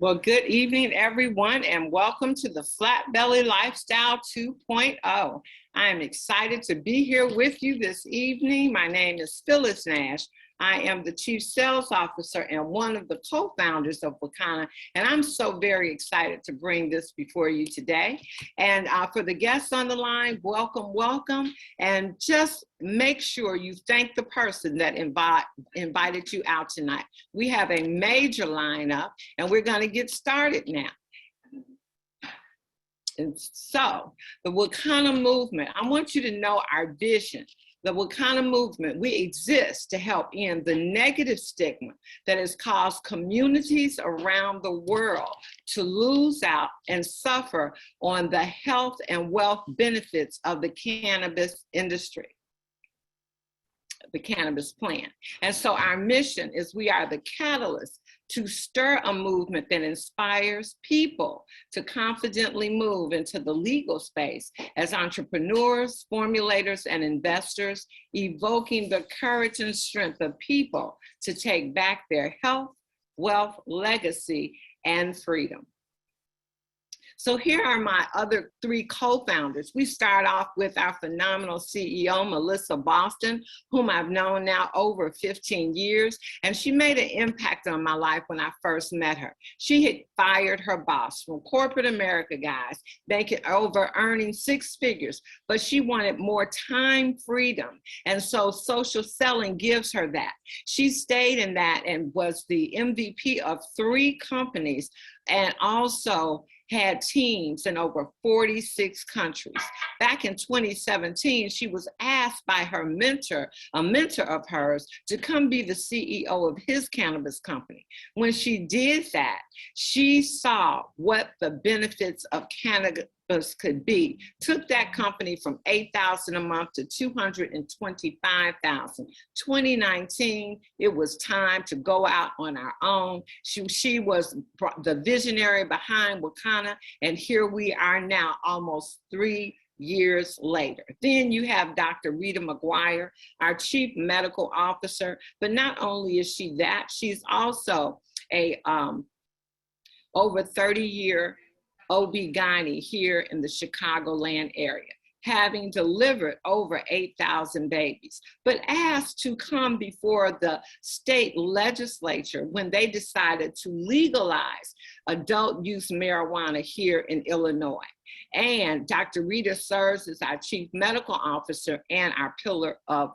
Well, good evening, everyone, and welcome to the Flat Belly Lifestyle 2.0. I am excited to be here with you this evening. My name is Phyllis Nash. I am the Chief Sales Officer and one of the co-founders of Wakana, and I'm so very excited to bring this before you today. And for the guests on the line, welcome, welcome, and just make sure you thank the person that invited you out tonight. We have a major lineup, and we're going to get started now. And so, the Wakana movement, I want you to know our vision. The Wakana movement, we exist to help end the negative stigma that has caused communities around the world to lose out and suffer on the health and wealth benefits of the cannabis industry, the cannabis plant. And so our mission is we are the catalyst to stir a movement that inspires people to confidently move into the legal space as entrepreneurs, formulators, and investors, evoking the courage and strength of people to take back their health, wealth, legacy, and freedom. So here are my other three co-founders. We start off with our phenomenal CEO, Melissa Boston, whom I've known now over 15 years, and she made an impact on my life when I first met her. She had fired her boss from corporate America, guys, earning six figures, but she wanted more time freedom, and so social selling gives her that. She stayed in that and was the MVP of 3 companies, and also had teams in over 46 countries. Back in 2017, she was asked by her mentor, a mentor of hers, to come be the CEO of his cannabis company. When she did that, she saw what the benefits of cannabis could be, took that company from $8,000 a month to $225,000. 2019, it was time to go out on our own. She was the visionary behind Wakana, and here we are now, almost 3 years later. Then you have Dr. Rita Mcguire, our Chief Medical Officer, but not only is she that, she's also a over 30-year OB-GYN here in the Chicagoland area, having delivered over 8,000 babies, but asked to come before the state legislature when they decided to legalize adult use marijuana here in Illinois. And Dr. Rita serves as our Chief Medical Officer and our pillar of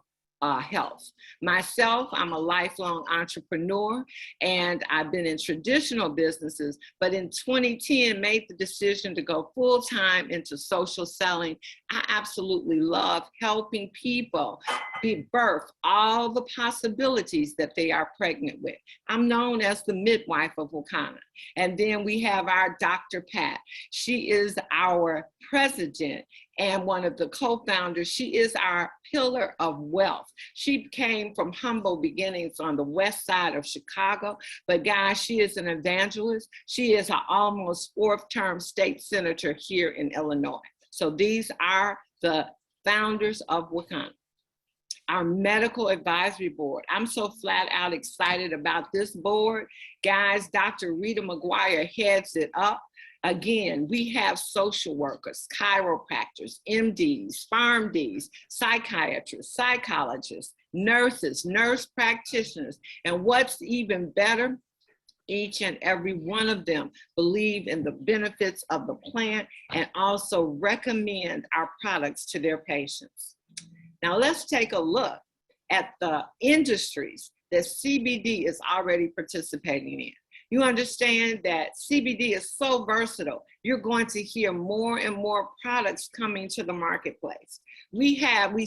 health. Myself, I'm a lifelong entrepreneur, and I've been in traditional businesses, but in 2010 made the decision to go full-time into social selling. I absolutely love helping people birth all the possibilities that they are pregnant with. I'm known as the midwife of Wakana. And then we have our Dr. Pat. She is our president and one of the co-founders. She is our pillar of wealth. She came from humble beginnings on the west side of Chicago, but guys, she is an evangelist. She is an almost 4th-term state senator here in Illinois. So these are the founders of Wakana. Our medical advisory board. I'm so flat out excited about this board. Guys, Dr. Rita Mcguire heads it up. Again, we have social workers, chiropractors, MDs, PharmDs, psychiatrists, psychologists, nurses, nurse practitioners, and what's even better, each and every one of them believe in the benefits of the plant and also recommend our products to their patients. Now let's take a look at the industries that CBD is already participating in. You understand that CBD is so versatile. You're going to hear more and more products coming to the marketplace. We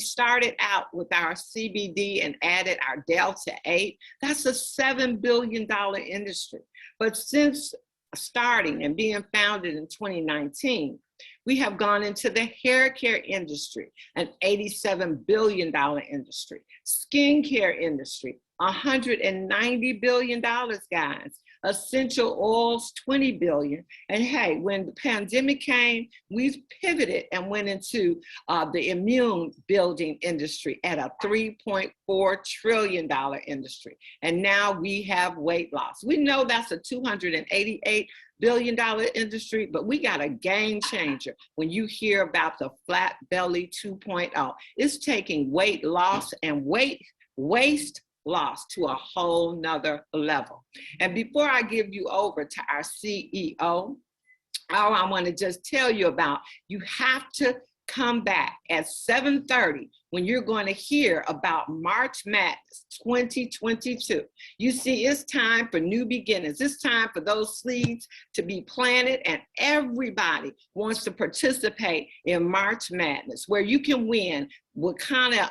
started out with our CBD and added our Delta 8. That's a $7 billion industry. But since starting and being founded in 2019, we have gone into the hair care industry, an $87 billion industry, skincare industry, $190 billion, guys. essential oils, 20 billion. And hey, when the pandemic came, we pivoted and went into the immune building industry at a $3.4 trillion industry. And now we have weight loss. We know that's a $288 billion industry, but we got a game changer when you hear about the Flat Belly 2.0. It's taking weight loss and waste loss to a whole nother level. And before I give you over to our CEO, I want to just tell you about, you have to come back at 7:30 when you're going to hear about March Madness 2022. You see, it's time for new beginnings. It's time for those seeds to be planted, and everybody wants to participate in March Madness, where you can win what kind of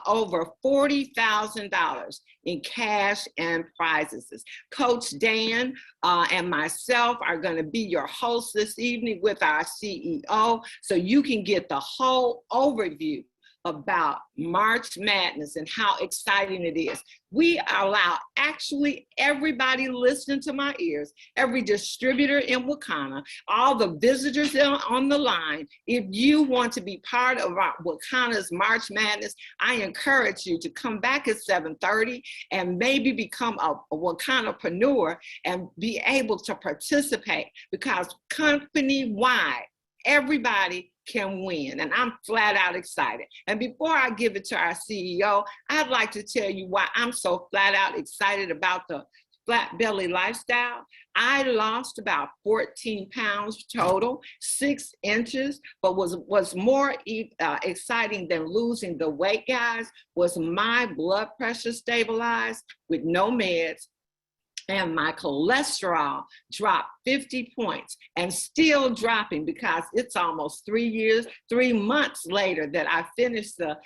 over $40,000 in cash and prizes. Coach Dan and myself are going to be your hosts this evening with our CEO, so you can get the whole overview about March Madness and how exciting it is. We allow actually everybody listening to my ears, every distributor in Wakana, all the visitors on the line. If you want to be part of our Wakana's March Madness, I encourage you to come back at 7:30 and maybe become a Wakanapreneur and be able to participate, because company-wide, everybody can win, and I'm flat out excited. And before I give it to our CEO, I'd like to tell you why I'm so flat out excited about the Flat Belly lifestyle. I lost about 14 pounds total, 6 inches, but was more exciting than losing the weight, guys, was my blood pressure stabilized with no meds, and my cholesterol dropped 50 points, and still dropping, because it's almost 3 months later that I finished the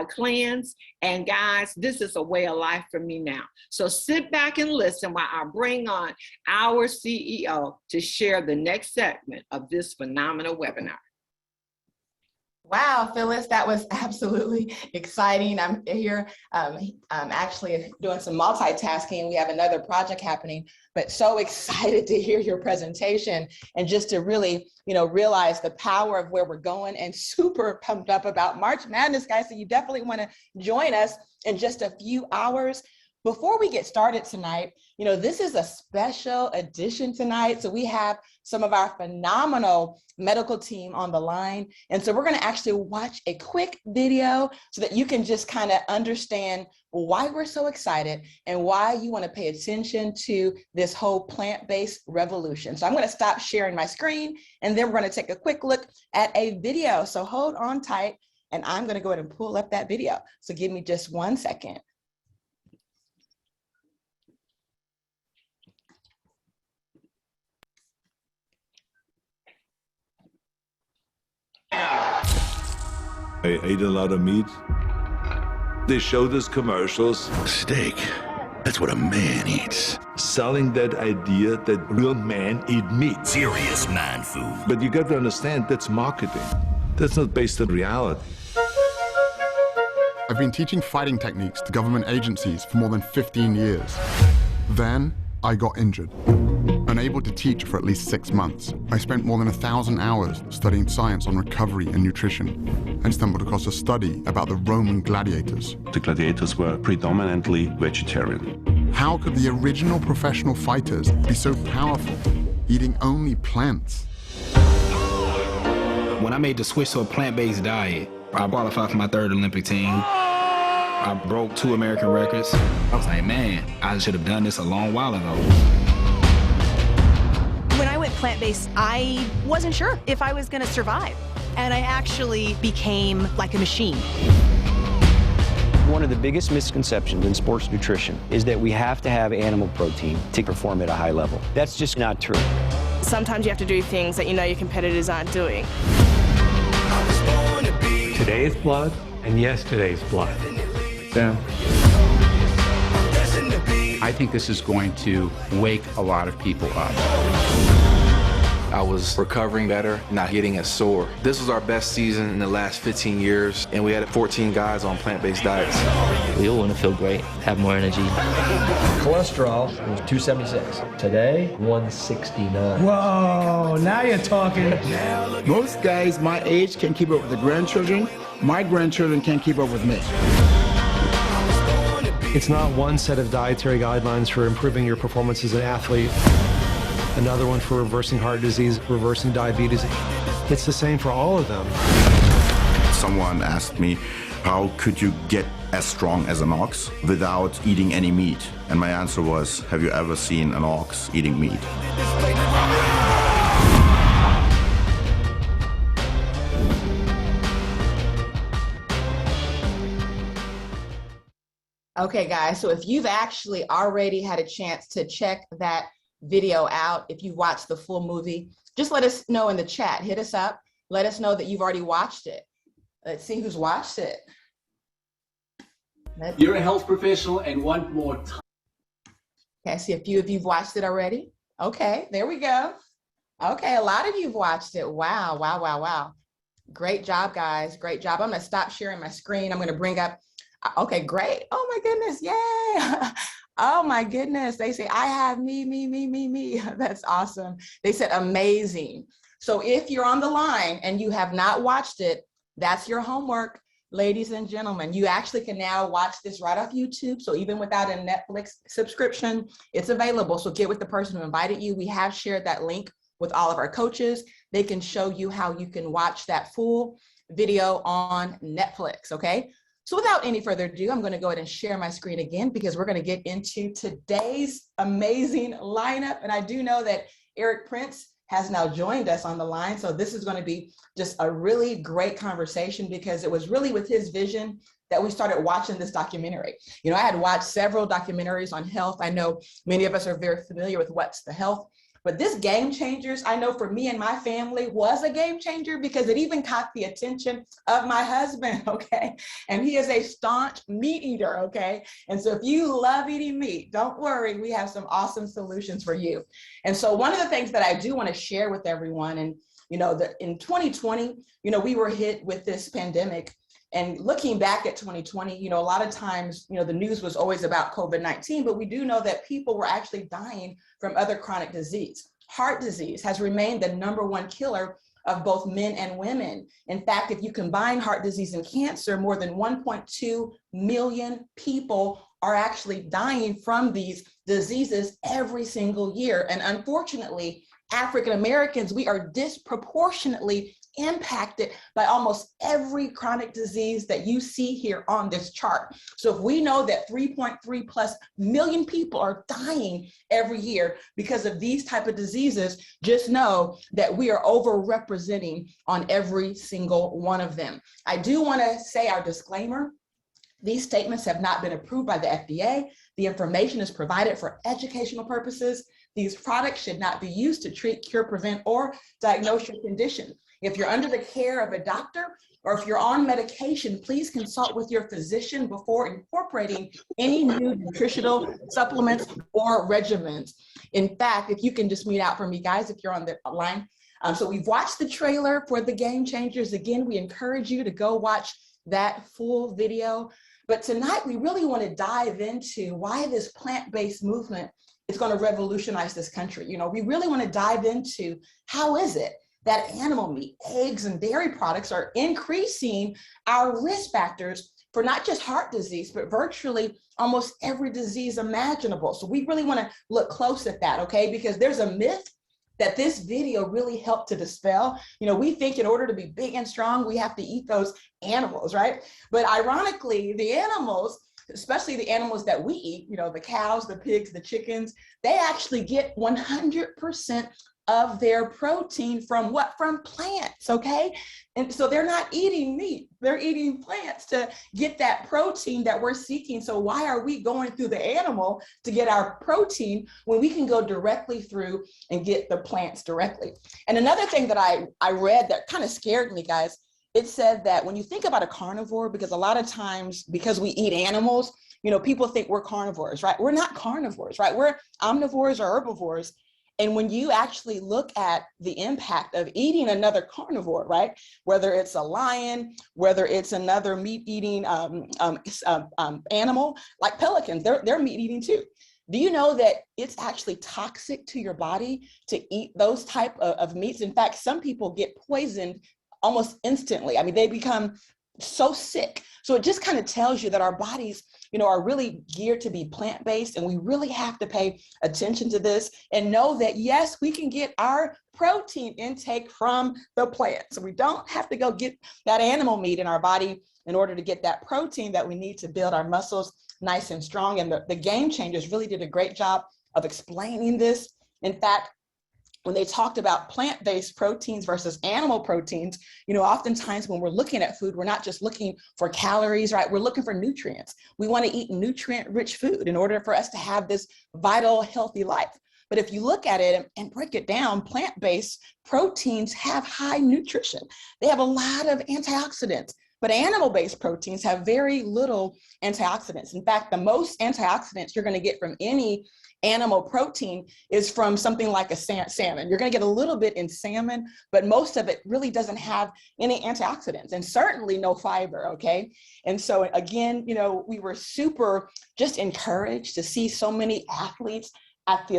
cleanse. And guys, this is a way of life for me now. So sit back and listen while I bring on our CEO to share the next segment of this phenomenal webinar. Wow, Phyllis, that was absolutely exciting. I'm here I'm actually doing some multitasking. We have another project happening, but so excited to hear your presentation and just to really, realize the power of where we're going, and super pumped up about March Madness, guys. So you definitely want to join us in just a few hours. Before we get started tonight, this is a special edition tonight. So we have some of our phenomenal medical team on the line. And so we're going to actually watch a quick video so that you can just kind of understand why we're so excited and why you want to pay attention to this whole plant-based revolution. So I'm going to stop sharing my screen, and then we're going to take a quick look at a video. So hold on tight, and I'm going to go ahead and pull up that video. So give me just 1 second. I ate a lot of meat. They showed us commercials. Steak, that's what a man eats. Selling that idea that real men eat meat. Serious man food. But you got to understand, that's marketing. That's not based on reality. I've been teaching fighting techniques to government agencies for more than 15 years. Then I got injured. Unable to teach for at least 6 months, I spent more than 1,000 hours studying science on recovery and nutrition, and stumbled across a study about the Roman gladiators. The gladiators were predominantly vegetarian. How could the original professional fighters be so powerful, eating only plants? When I made the switch to a plant-based diet, I qualified for my 3rd Olympic team. I broke 2 American records. I was like, man, I should have done this a long while ago. When I went plant-based, I wasn't sure if I was gonna survive. And I actually became like a machine. One of the biggest misconceptions in sports nutrition is that we have to have animal protein to perform at a high level. That's just not true. Sometimes you have to do things that your competitors aren't doing. Today's blood and yesterday's blood. Yeah. I think this is going to wake a lot of people up. I was recovering better, not getting as sore. This was our best season in the last 15 years, and we had 14 guys on plant-based diets. We all want to feel great, have more energy. Cholesterol was 276. Today, 169. Whoa, now you're talking. Most guys my age can keep up with the grandchildren. My grandchildren can't keep up with me. It's not one set of dietary guidelines for improving your performance as an athlete, another one for reversing heart disease, reversing diabetes. It's the same for all of them. Someone asked me, how could you get as strong as an ox without eating any meat? And my answer was, have you ever seen an ox eating meat? Okay, guys, so if you've actually already had a chance to check that video out, if you've watched the full movie, just let us know in the chat. Hit us up. Let us know that you've already watched it. Let's see who's watched it. You're a health professional and want more time. Okay, I see a few of you've watched it already. Okay, there we go. Okay, a lot of you've watched it. Wow, wow, wow, wow. Great job, guys. Great job. I'm going to stop sharing my screen. I'm going to bring up. Okay, great. Oh my goodness. Yay. Oh my goodness. They say, I have me. That's awesome. They said amazing. So if you're on the line and you have not watched it, that's your homework, ladies and gentlemen. You actually can now watch this right off YouTube. So even without a Netflix subscription, it's available. So get with the person who invited you. We have shared that link with all of our coaches. They can show you how you can watch that full video on Netflix, okay? So without any further ado, I'm going to go ahead and share my screen again because we're going to get into today's amazing lineup. And I do know that Eric Prince has now joined us on the line. So this is going to be just a really great conversation because it was really with his vision that we started watching this documentary. You know, I had watched several documentaries on health. I know many of us are very familiar with What's the Health. But this Game Changers, I know for me and my family was a game changer because it even caught the attention of my husband, okay? And he is a staunch meat eater, okay? And so if you love eating meat, don't worry, we have some awesome solutions for you. And so one of the things that I do want to share with everyone, and you know, in 2020, you know, we were hit with this pandemic. And looking back at 2020, you know, a lot of times, you know, the news was always about COVID-19, but we do know that people were actually dying from other chronic disease. Heart disease has remained the #1 killer of both men and women. In fact, if you combine heart disease and cancer, more than 1.2 million people are actually dying from these diseases every single year. And unfortunately, African Americans, we are disproportionately impacted by almost every chronic disease that you see here on this chart. So if we know that 3.3+ million people are dying every year because of these type of diseases, just know that we are overrepresenting on every single one of them. I do want to say our disclaimer. These statements have not been approved by the FDA. The information is provided for educational purposes. These products should not be used to treat, cure, prevent, or diagnose your condition. If you're under the care of a doctor or if you're on medication, please consult with your physician before incorporating any new nutritional supplements or regimens. In fact, if you can just mute out for me, guys, if you're on the line. So we've watched the trailer for the Game Changers. Again, we encourage you to go watch that full video. But tonight, we really want to dive into why this plant-based movement is going to revolutionize this country. You know, we really want to dive into how is it that animal meat, eggs, and dairy products are increasing our risk factors for not just heart disease, but virtually almost every disease imaginable. So we really want to look close at that, okay? Because there's a myth that this video really helped to dispel. You know, we think in order to be big and strong, we have to eat those animals, right? But ironically, the animals, especially the animals that we eat, you know, the cows, the pigs, the chickens, they actually get 100% of their protein from what? From plants, okay? And so they're not eating meat, they're eating plants to get that protein that we're seeking. So why are we going through the animal to get our protein when we can go directly through and get the plants directly? And another thing that I read that kind of scared me, guys, it said that when you think about a carnivore, because a lot of times, because we eat animals, you know, people think we're carnivores, right? We're not carnivores, right? We're omnivores or herbivores. And when you actually look at the impact of eating another carnivore, right? Whether it's a lion, whether it's another meat-eating animal, like pelicans, they're meat-eating too. Do you know that it's actually toxic to your body to eat those type of meats? In fact, some people get poisoned almost instantly. I mean, they become so sick. So it just kind of tells you that our bodies, are really geared to be plant-based, and we really have to pay attention to this and know that, yes, we can get our protein intake from the plant. So we don't have to go get that animal meat in our body in order to get that protein that we need to build our muscles nice and strong. And the Game Changers really did a great job of explaining this. In fact, when they talked about plant-based proteins versus animal proteins, oftentimes when we're looking at food, we're not just looking for calories, right? We're looking for nutrients. We want to eat nutrient-rich food in order for us to have this vital, healthy life. But if you look at it and break it down, plant-based proteins have high nutrition. They have a lot of antioxidants. But animal-based proteins have very little antioxidants. In fact, the most antioxidants you're going to get from any animal protein is from something like a salmon. You're going to get a little bit in salmon, but most of it really doesn't have any antioxidants, and certainly no fiber, okay? And so again, we were super just encouraged to see so many athletes at the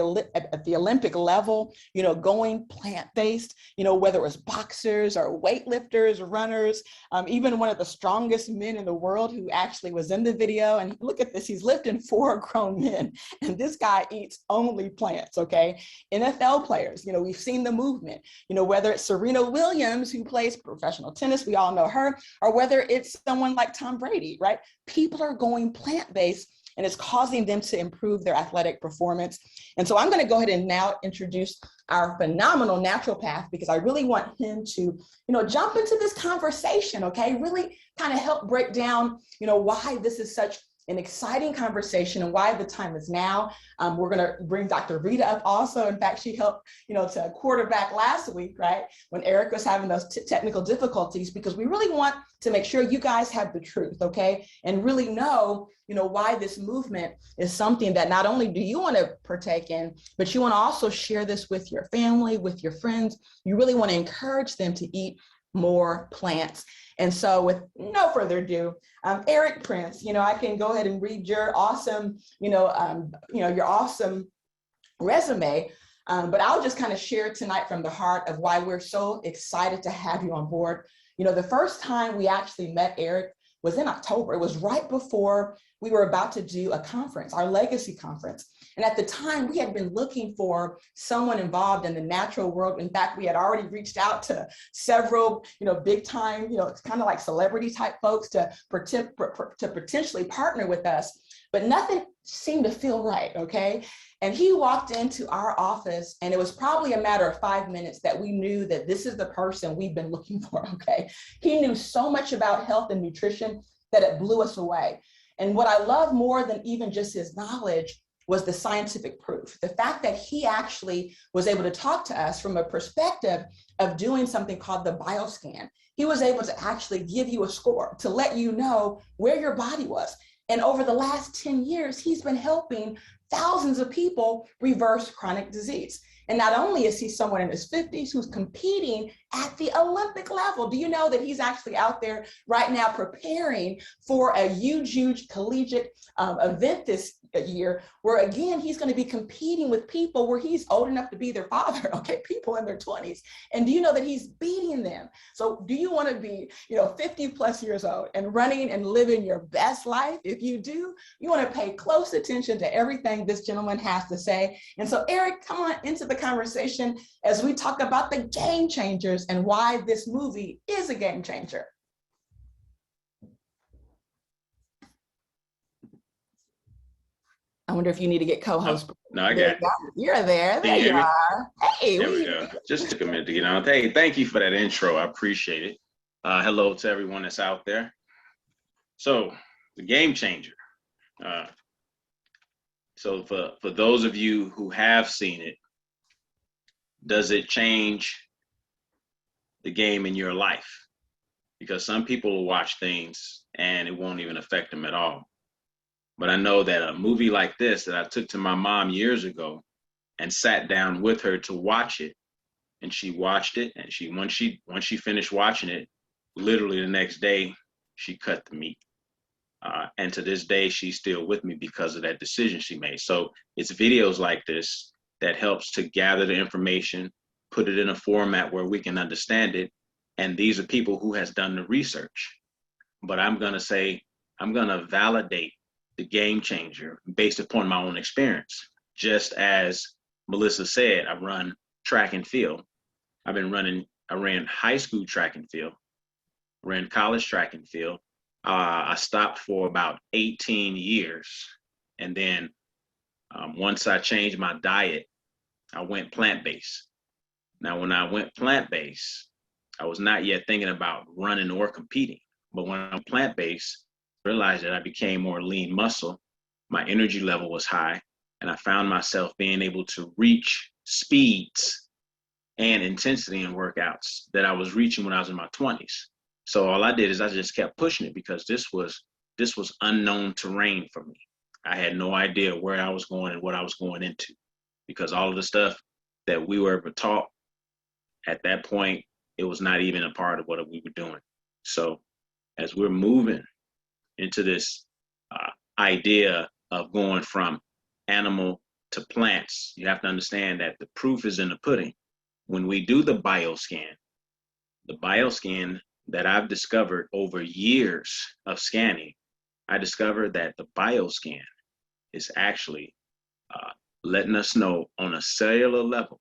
Olympic level, going plant-based, whether it was boxers or weightlifters, runners, even one of the strongest men in the world who actually was in the video. And look at this, he's lifting 4 grown men, and this guy eats only plants, okay? NFL players, we've seen the movement, whether it's Serena Williams, who plays professional tennis, we all know her, or whether it's someone like Tom Brady, right? People are going plant-based, and it's causing them to improve their athletic performance. And so I'm going to go ahead and now introduce our phenomenal naturopath, because I really want him to, jump into this conversation, okay? Really kind of help break down, why this is such an exciting conversation and why the time is now. We're going to bring Dr. Rita up also. In fact, she helped, to quarterback last week, right? When Eric was having those technical difficulties, because we really want to make sure you guys have the truth, okay? And really know, why this movement is something that not only do you want to partake in, but you want to also share this with your family, with your friends. You really want to encourage them to eat more plants. And so with no further ado, Eric Prince, I can go ahead and read your awesome, your awesome resume, but I'll just kind of share tonight from the heart of why we're so excited to have you on board. The first time we actually met Eric was in October. It was right before we were about to do a conference, our legacy conference. And at the time, we had been looking for someone involved in the natural world. In fact, we had already reached out to several, big time, it's kind of like celebrity type folks to potentially partner with us, but nothing seemed to feel right, okay? And he walked into our office, and it was probably a matter of 5 minutes that we knew that this is the person we've been looking for, okay? He knew so much about health and nutrition that it blew us away. And what I love more than even just his knowledge was the scientific proof. The fact that he actually was able to talk to us from a perspective of doing something called the bioscan. He was able to actually give you a score to let you know where your body was. And over the last 10 years, he's been helping thousands of people reverse chronic disease. And not only is he someone in his 50s who's competing at the Olympic level, do you know that he's actually out there right now preparing for a huge collegiate event this year, where again, he's going to be competing with people where he's old enough to be their father, okay, people in their 20s. And do you know that he's beating them? So do you want to be, 50 plus years old and running and living your best life? If you do, you want to pay close attention to everything this gentleman has to say. And so Eric, come on into the conversation as we talk about the game changers and why this movie is a game changer. I wonder if you need to get co-host. No, I got it. You're there. There you are. Hey, there we go. Just took a minute to get on. Hey, thank you for that intro. I appreciate it. Hello to everyone that's out there. So, the game changer. So for those of you who have seen it, does it change the game in your life? Because some people will watch things and it won't even affect them at all. But I know that a movie like this that I took to my mom years ago, and sat down with her to watch it. And she watched it, and once she finished watching it, literally the next day, she cut the meat. And to this day, she's still with me because of that decision she made. So it's videos like this that helps to gather the information, put it in a format where we can understand it. And these are people who has done the research. But I'm going to validate the game changer based upon my own experience. Just as Melissa said, I run track and field. I ran high school track and field, ran college track and field. I stopped for about 18 years. And then once I changed my diet, I went plant-based. Now, when I went plant-based, I was not yet thinking about running or competing. But when I'm plant-based, I realized that I became more lean muscle. My energy level was high, and I found myself being able to reach speeds and intensity in workouts that I was reaching when I was in my 20s. So all I did is I just kept pushing it because this was unknown terrain for me. I had no idea where I was going and what I was going into, because all of the stuff that we were ever taught at that point, it was not even a part of what we were doing. So as we're moving into this idea of going from animal to plants, you have to understand that the proof is in the pudding. When we do the bioscan that I've discovered over years of scanning, I discovered that the bioscan is actually letting us know on a cellular level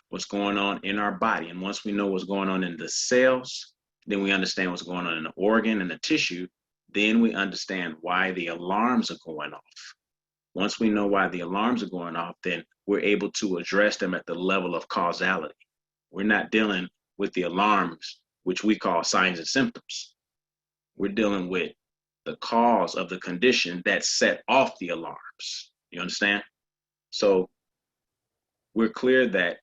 what's going on in our body. And once we know what's going on in the cells, then we understand what's going on in the organ and the tissue. Then we understand why the alarms are going off. Once we know why the alarms are going off, then we're able to address them at the level of causality. We're not dealing with the alarms, which we call signs and symptoms. We're dealing with the cause of the condition that set off the alarms. You understand? So we're clear that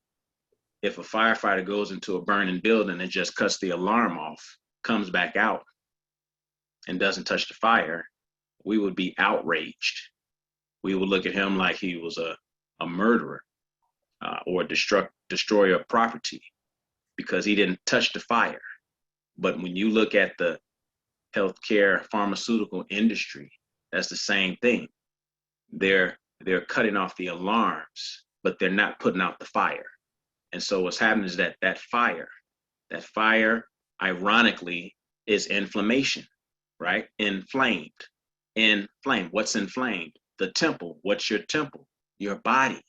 if a firefighter goes into a burning building and just cuts the alarm off, comes back out, and doesn't touch the fire, we would be outraged. We would look at him like he was a murderer or a destroyer of property because he didn't touch the fire. But when you look at the healthcare pharmaceutical industry, that's the same thing. They're cutting off the alarms, but they're not putting out the fire. And so what's happening is that fire, ironically, is inflammation, right? Inflamed. What's inflamed? The temple. What's your temple? Your body.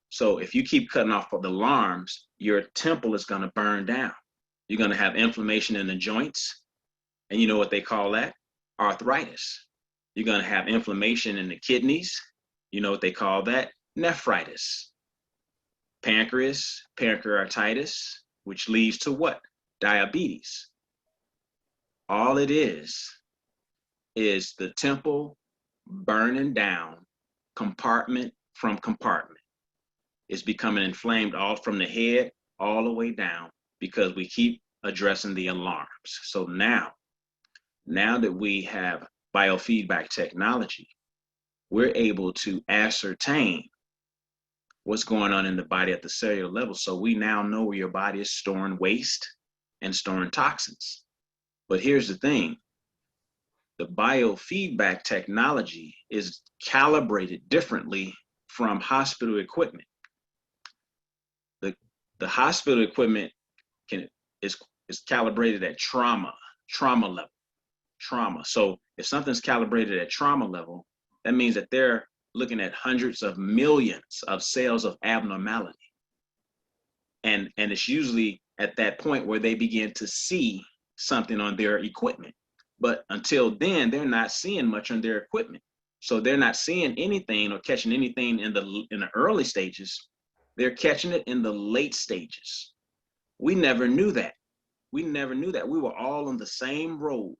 So if you keep cutting off the alarms, your temple is going to burn down. You're going to have inflammation in the joints. And you know what they call that? Arthritis. You're going to have inflammation in the kidneys. You know what they call that? Nephritis. Pancreas, pancreatitis, which leads to what? Diabetes. All it is the temple burning down compartment from compartment. It's becoming inflamed all from the head all the way down because we keep addressing the alarms. So now that we have biofeedback technology, we're able to ascertain what's going on in the body at the cellular level. So we now know where your body is storing waste and storing toxins. But here's the thing. The biofeedback technology is calibrated differently from hospital equipment. The hospital equipment is calibrated at trauma level. So if something's calibrated at trauma level, that means that they're looking at hundreds of millions of cells of abnormality. And it's usually at that point where they begin to see something on their equipment. But until then, they're not seeing much on their equipment. So they're not seeing anything or catching anything in the early stages. They're catching it in the late stages. We never knew that. We were all on the same road,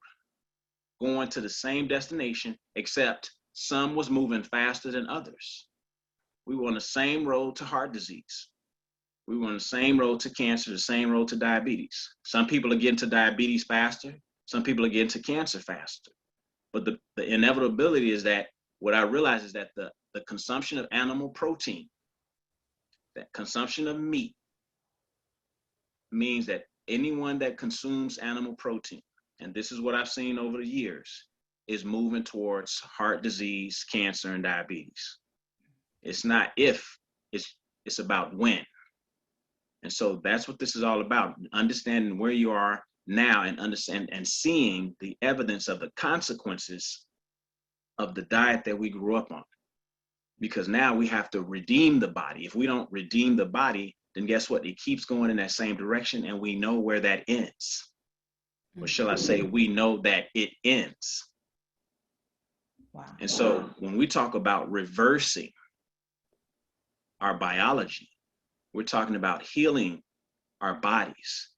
going to the same destination, except some was moving faster than others. We were on the same road to heart disease. We were on the same road to cancer, the same road to diabetes. Some people are getting to diabetes faster. Some people are getting to cancer faster. But the inevitability is that what I realize is that the the consumption of animal protein, that consumption of meat, means that anyone that consumes animal protein, and this is what I've seen over the years, is moving towards heart disease, cancer, and diabetes. It's not if, it's about when. And so that's what this is all about, understanding where you are now and seeing the evidence of the consequences of the diet that we grew up on. Because now we have to redeem the body. If we don't redeem the body, then guess what? It keeps going in that same direction, and we know where that ends. Or shall I say, we know that it ends. Wow. And so when we talk about reversing our biology, we're talking about healing our bodies.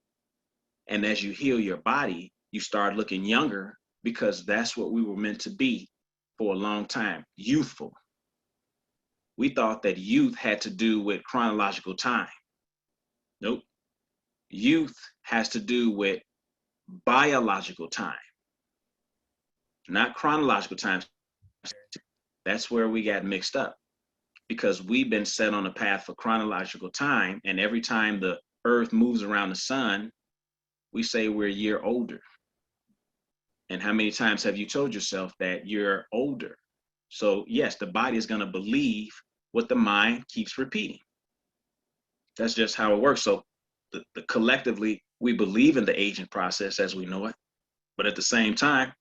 And as you heal your body, you start looking younger, because that's what we were meant to be for a long time, youthful. We thought that youth had to do with chronological time. Nope. Youth has to do with biological time, not chronological time. That's where we got mixed up, because we've been set on a path for chronological time, and every time the earth moves around the sun, we say we're a year older. And how many times have you told yourself that you're older? So yes, the body is going to believe what the mind keeps repeating. That's just how it works. So the collectively, we believe in the aging process as we know it, but at the same time,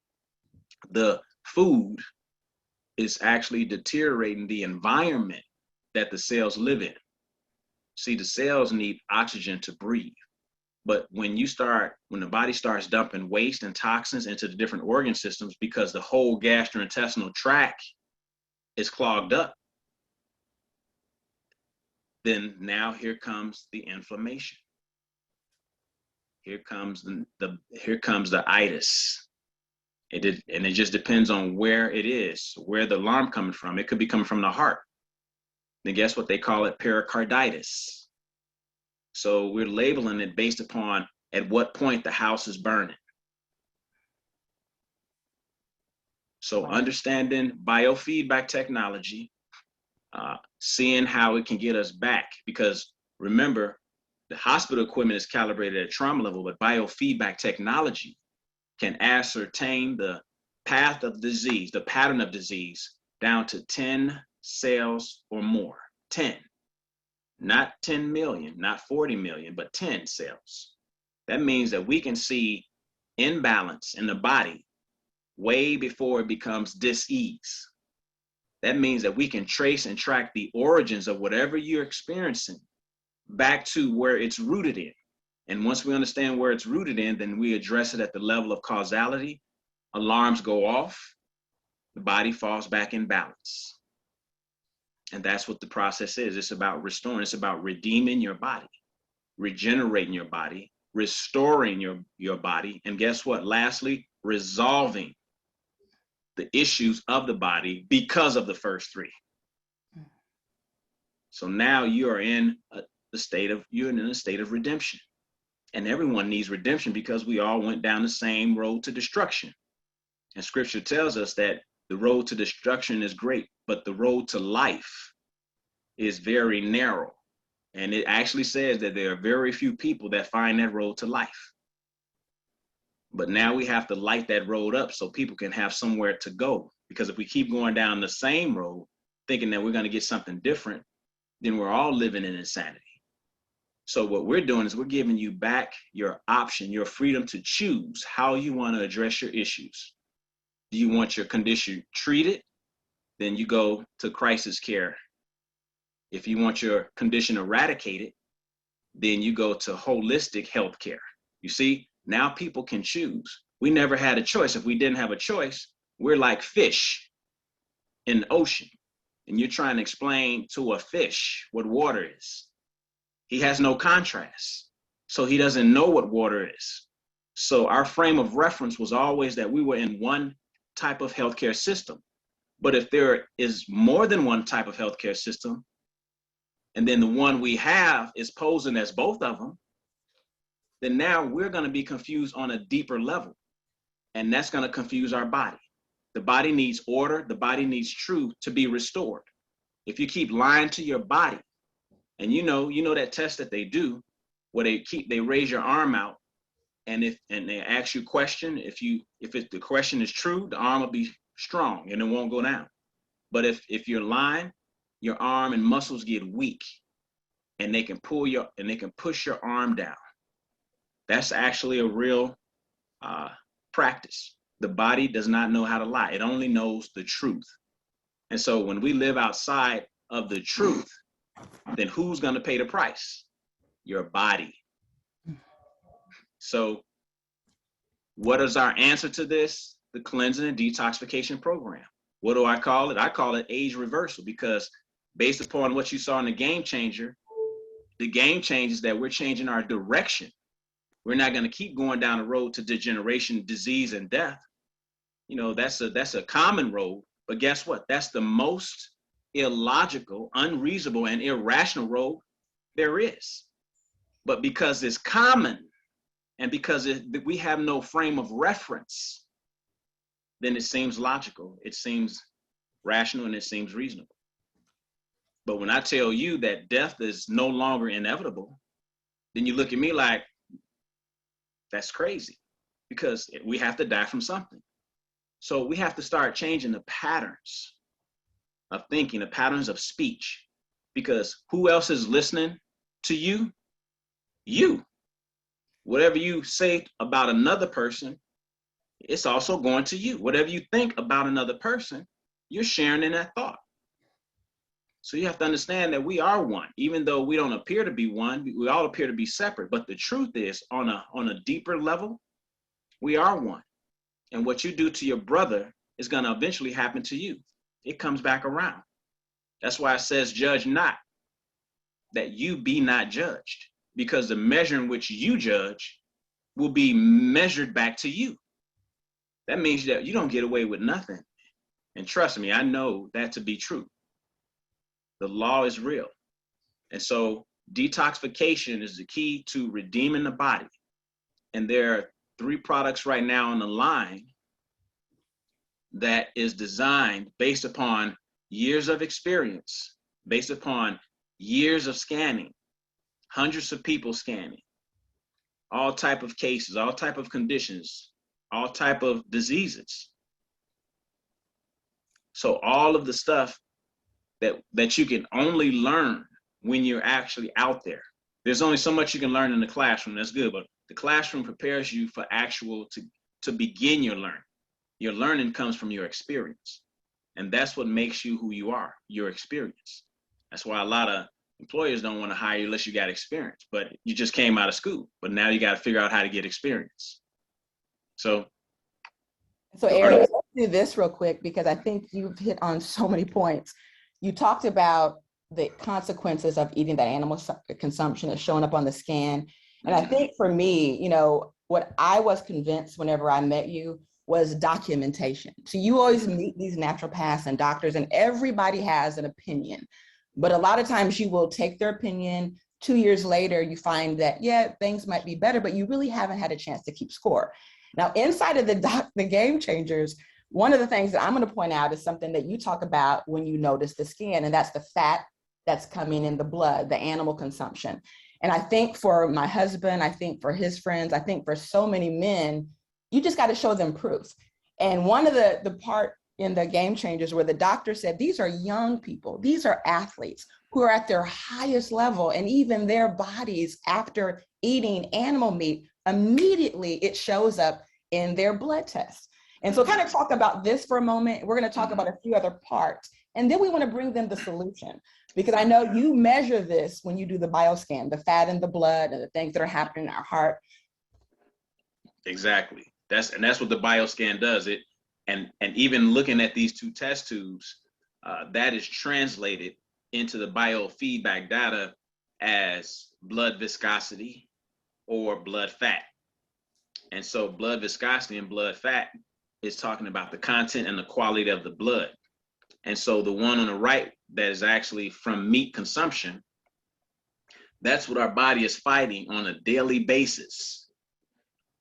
the food is actually deteriorating the environment that the cells live in. See, the cells need oxygen to breathe. But when the body starts dumping waste and toxins into the different organ systems, because the whole gastrointestinal tract is clogged up, then now here comes the inflammation. Here comes the itis. And it just depends on where it is, where the alarm coming from. It could be coming from the heart. Then guess what? They call it pericarditis. So we're labeling it based upon at what point the house is burning. So understanding biofeedback technology, seeing how it can get us back, because remember, the hospital equipment is calibrated at trauma level, but biofeedback technology can ascertain the path of disease, the pattern of disease, down to 10 cells or more. 10. Not 10 million, not 40 million, but 10 cells. That means that we can see imbalance in the body way before it becomes dis-ease. That means that we can trace and track the origins of whatever you're experiencing back to where it's rooted in. And once we understand where it's rooted in, then we address it at the level of causality. Alarms go off, the body falls back in balance. And that's what the process is. It's about restoring, it's about redeeming your body, regenerating your body, restoring your body. And guess what? Lastly, resolving the issues of the body because of the first three. So now you're in a state of redemption. And everyone needs redemption, because we all went down the same road to destruction. And scripture tells us that the road to destruction is great, but the road to life is very narrow. And it actually says that there are very few people that find that road to life. But now we have to light that road up so people can have somewhere to go. Because if we keep going down the same road, thinking that we're going to get something different, then we're all living in insanity. So what we're doing is we're giving you back your option, your freedom to choose how you want to address your issues. Do you want your condition treated? Then you go to crisis care. If you want your condition eradicated, then you go to holistic health care. You see, now people can choose. We never had a choice. If we didn't have a choice, we're like fish in the ocean. And you're trying to explain to a fish what water is. He has no contrast, so he doesn't know what water is. So our frame of reference was always that we were in one type of healthcare system. But if there is more than one type of healthcare system, and then the one we have is posing as both of them, then now we're going to be confused on a deeper level. And that's going to confuse our body. The body needs order. The body needs truth to be restored. if you keep lying to your body, and you know that test that they do, where they raise your arm out, and they ask you a question, if the question is true, the arm will be strong and it won't go down. But if you're lying, your arm and muscles get weak, and they can push your arm down. That's actually a real practice. The body does not know how to lie. It only knows the truth. And so when we live outside of the truth, then who's going to pay the price? Your body. So what is our answer to this? The cleansing and detoxification program. What do I call it? I call it age reversal, because based upon what you saw in the game changer, the game change is that we're changing our direction. We're not going to keep going down the road to degeneration, disease, and death. You know, that's a common road, but guess what? That's the most illogical, unreasonable, and irrational road there is. But because it's common, and because we have no frame of reference, then it seems logical, it seems rational, and it seems reasonable. But when I tell you that death is no longer inevitable, then you look at me like, that's crazy, because we have to die from something. So we have to start changing the patterns of thinking, the patterns of speech, because who else is listening to you? You. Whatever you say about another person, it's also going to you. Whatever you think about another person, you're sharing in that thought. So you have to understand that we are one, even though we don't appear to be one, we all appear to be separate. But the truth is, on a deeper level, we are one. And what you do to your brother is going to eventually happen to you. It comes back around. That's why it says, judge not, that you be not judged, because the measure in which you judge will be measured back to you. That means that you don't get away with nothing. And trust me, I know that to be true. The law is real. And so detoxification is the key to redeeming the body. And there are 3 products right now on the line that is designed based upon years of experience, based upon years of scanning, hundreds of people scanning, all type of cases, all type of conditions, all type of diseases. So all of the stuff that you can only learn when you're actually out there. There's only so much you can learn in the classroom, that's good, but the classroom prepares you for to begin your learning. Your learning comes from your experience. And that's what makes you who you are, your experience. That's why a lot of employers don't want to hire you unless you got experience, but you just came out of school, but now you got to figure out how to get experience. So Eric, let's do this real quick, because I think you've hit on so many points. You talked about the consequences of eating that animal consumption that's showing up on the scan. And I think for me, you know, what I was convinced whenever I met you was documentation. So you always meet these naturopaths and doctors, and everybody has an opinion. But a lot of times you will take their opinion, 2 years later, you find that, yeah, things might be better, but you really haven't had a chance to keep score. Now, inside of the game changers, one of the things that I'm going to point out is something that you talk about when you notice the skin, and that's the fat that's coming in the blood, the animal consumption. And I think for my husband, I think for his friends, I think for so many men, you just got to show them proof. And one of the part in the game changers where the doctor said, these are young people, these are athletes who are at their highest level, and even their bodies after eating animal meat, immediately it shows up in their blood test. And so kind of talk about this for a moment. We're going to talk about a few other parts, and then we want to bring them the solution, because I know you measure this when you do the bioscan, the fat in the blood and the things that are happening in our heart. Exactly. That's what the bioscan does. And even looking at these 2 test tubes, that is translated into the biofeedback data as blood viscosity or blood fat. And so blood viscosity and blood fat is talking about the content and the quality of the blood. And so the one on the right that is actually from meat consumption, that's what our body is fighting on a daily basis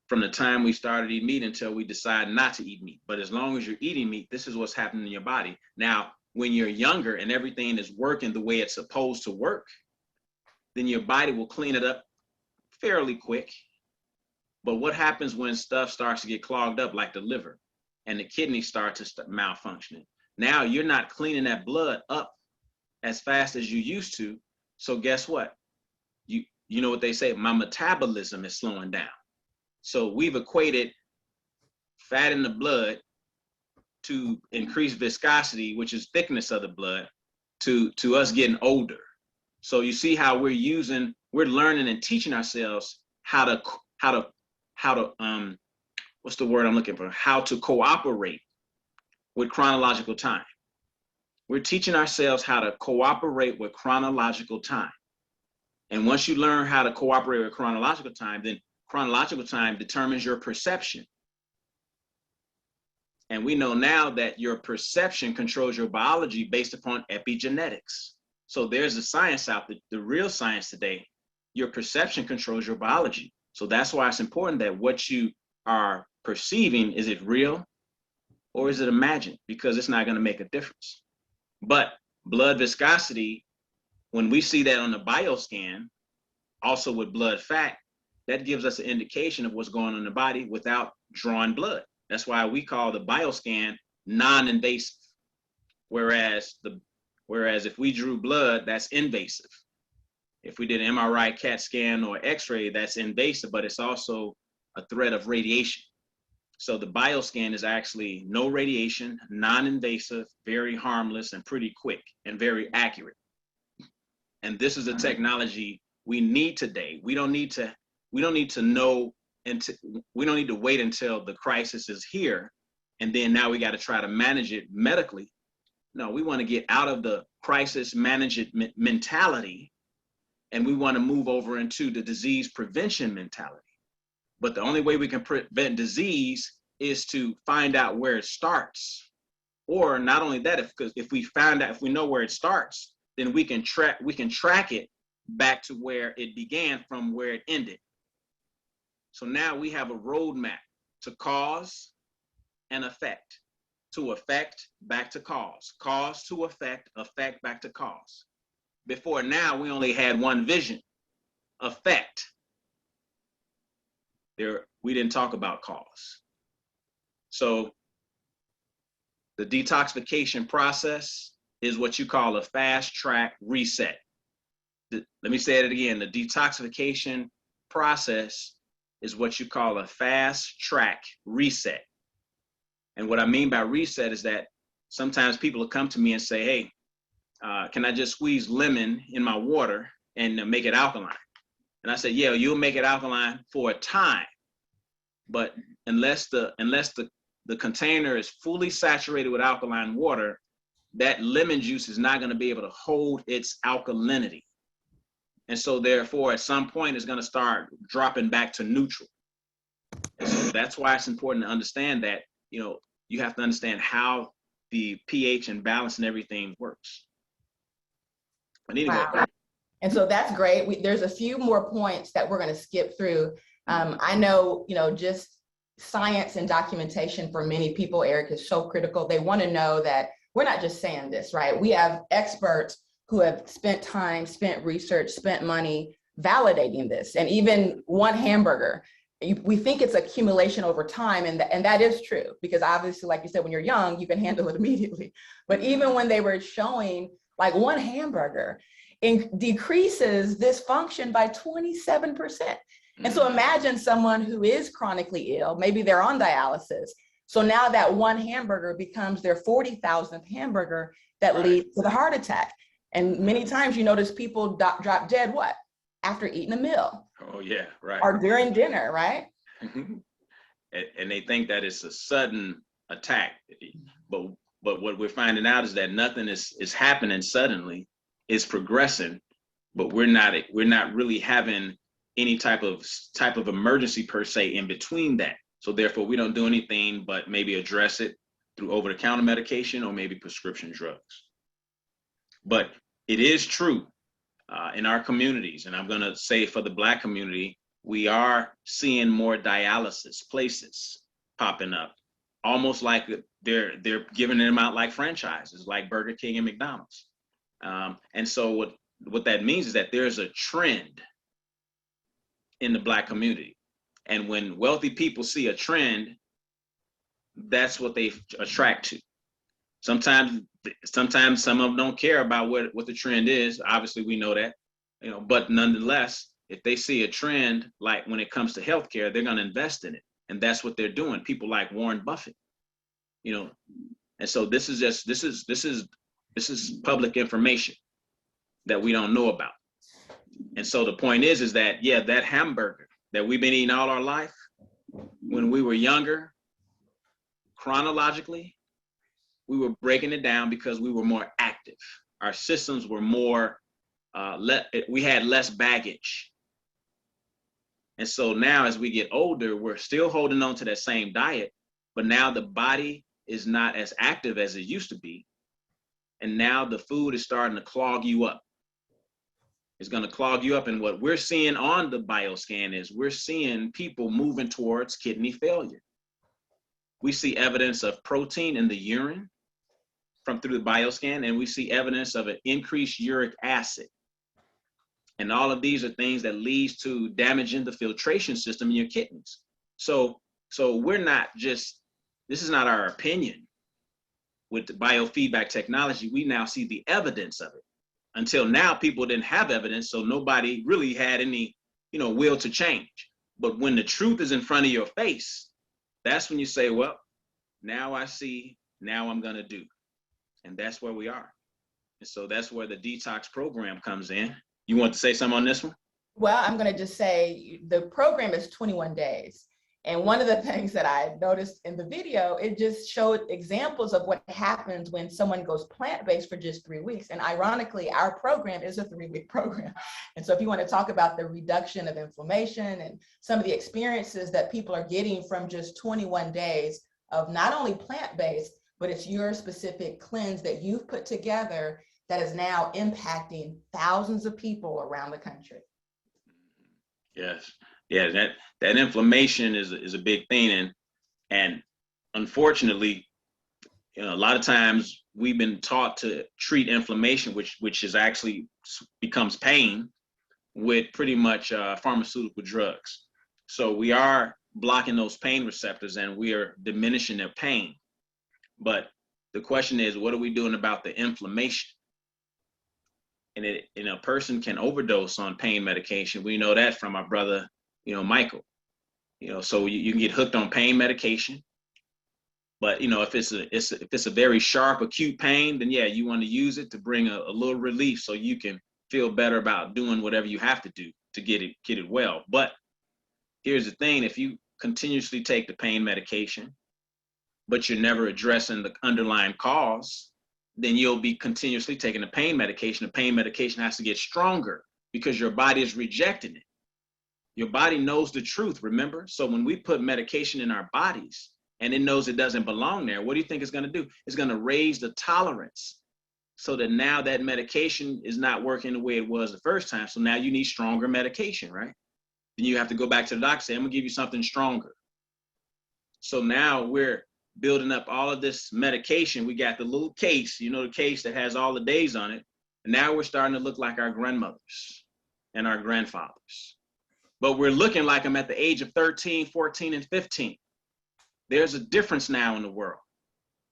from the time we started eating meat until we decide not to eat meat. But as long as you're eating meat, this is what's happening in your body. Now, when you're younger and everything is working the way it's supposed to work, then your body will clean it up fairly quick. But what happens when stuff starts to get clogged up, like the liver and the kidneys start to malfunctioning? Now you're not cleaning that blood up as fast as you used to. So guess what? You know what they say, my metabolism is slowing down. So we've equated fat in the blood to increase viscosity, which is thickness of the blood, to us getting older. So you see how we're learning and teaching ourselves how to what's the word I'm looking for? How to cooperate with chronological time. We're teaching ourselves how to cooperate with chronological time. And once you learn how to cooperate with chronological time, then chronological time determines your perception. And we know now that your perception controls your biology based upon epigenetics. So there's the science out there, the real science today. Your perception controls your biology. So that's why it's important that what you are perceiving, is it real or is it imagined? Because it's not going to make a difference. But blood viscosity, when we see that on the bioscan, also with blood fat, that gives us an indication of what's going on in the body without drawing blood. That's why we call the bioscan non-invasive. Whereas if we drew blood, that's invasive. If we did an MRI, CAT scan, or X-ray, that's invasive, but it's also a threat of radiation. So the bioscan is actually no radiation, non-invasive, very harmless, and pretty quick, and very accurate. And this is a technology we need today. We don't need to know, and we don't need to wait until the crisis is here, and then now we got to try to manage it medically. No, we want to get out of the crisis management mentality, and we want to move over into the disease prevention mentality. But the only way we can prevent disease is to find out where it starts. Or not only that, if we know where it starts, then we can track it back to where it began from where it ended. So now we have a roadmap to cause and effect. To effect, back to cause. Cause to effect, effect back to cause. Before now, we only had one vision, effect. We didn't talk about cause. So the detoxification process is what you call a fast track reset. Let me say it again. The detoxification process is what you call a fast track reset. And what I mean by reset is that sometimes people will come to me and say, hey, can I just squeeze lemon in my water and make it alkaline? And I said, yeah, you'll make it alkaline for a time. But unless the container is fully saturated with alkaline water, that lemon juice is not going to be able to hold its alkalinity. And so therefore, at some point, it's going to start dropping back to neutral. And so that's why it's important to understand that, you have to understand how the pH and balance and everything works. But anyway. Wow. And so that's great. There's a few more points that we're going to skip through. I know, just science and documentation for many people, Eric, is so critical. They want to know that we're not just saying this, right? We have experts who have spent time, spent research, spent money validating this. And even one hamburger, we think it's accumulation over time, and that is true, because obviously, like you said, when you're young, you can handle it immediately. But even when they were showing like one hamburger decreases this function by 27%. And so imagine someone who is chronically ill, maybe they're on dialysis. So now that one hamburger becomes their 40,000th hamburger that leads to the heart attack. And many times you notice people drop dead, what? After eating a meal. Oh yeah, right. Or during dinner, right? And they think that it's a sudden attack. But what we're finding out is that nothing is happening suddenly. It's progressing, but we're not really having any type of emergency per se in between that. So therefore, we don't do anything but maybe address it through over-the-counter medication or maybe prescription drugs. But it is true in our communities, and I'm going to say for the Black community, we are seeing more dialysis places popping up. almost like they're giving them out like franchises, like Burger King and McDonald's. And so what that means is that there's a trend in the Black community. And when wealthy people see a trend, that's what they attract to. Sometimes some of them don't care about what the trend is. Obviously, we know that, but nonetheless, if they see a trend, like when it comes to healthcare, they're going to invest in it. And that's what they're doing. People like Warren Buffett, and so this is public information that we don't know about. And so the point is that, yeah, that hamburger that we've been eating all our life, when we were younger, chronologically, we were breaking it down because we were more active. Our systems were more, we had less baggage. And so now as we get older, we're still holding on to that same diet, but now the body is not as active as it used to be. And now the food is starting to clog you up. It's going to clog you up. And what we're seeing on the bioscan is we're seeing people moving towards kidney failure. We see evidence of protein in the urine through the bioscan, and we see evidence of an increased uric acid. And all of these are things that leads to damaging the filtration system in your kidneys. So we're not just, this is not our opinion. With the biofeedback technology, we now see the evidence of it. Until now, people didn't have evidence, so nobody really had any, will to change. But when the truth is in front of your face, that's when you say, well, now I see, now I'm gonna do. And that's where we are. And so that's where the detox program comes in. You want to say something on this one? Well, I'm gonna just say the program is 21 days. And one of the things that I noticed in the video, it just showed examples of what happens when someone goes plant-based for just 3 weeks. And ironically, our program is a 3-week program. And so if you want to talk about the reduction of inflammation and some of the experiences that people are getting from just 21 days of not only plant-based, but it's your specific cleanse that you've put together that is now impacting thousands of people around the country. Yes. Yeah, that inflammation is a big thing, and unfortunately, a lot of times we've been taught to treat inflammation, which is actually becomes pain, with pretty much pharmaceutical drugs. So we are blocking those pain receptors, and we are diminishing their pain. But the question is, what are we doing about the inflammation? And a person can overdose on pain medication. We know that from our brother, Michael, so you can get hooked on pain medication. But, if it's a very sharp, acute pain, then yeah, you want to use it to bring a little relief so you can feel better about doing whatever you have to do to get it well. But here's the thing, if you continuously take the pain medication, but you're never addressing the underlying cause, then you'll be continuously taking the pain medication. The pain medication has to get stronger because your body is rejecting it. Your body knows the truth, remember? So when we put medication in our bodies and it knows it doesn't belong there, what do you think it's going to do? It's going to raise the tolerance so that now that medication is not working the way it was the first time. So now you need stronger medication, right? Then you have to go back to the doctor and say, I'm going to give you something stronger. So now we're building up all of this medication. We got the little case, the case that has all the days on it. And now we're starting to look like our grandmothers and our grandfathers. But we're looking like them at the age of 13, 14, and 15. There's a difference now in the world.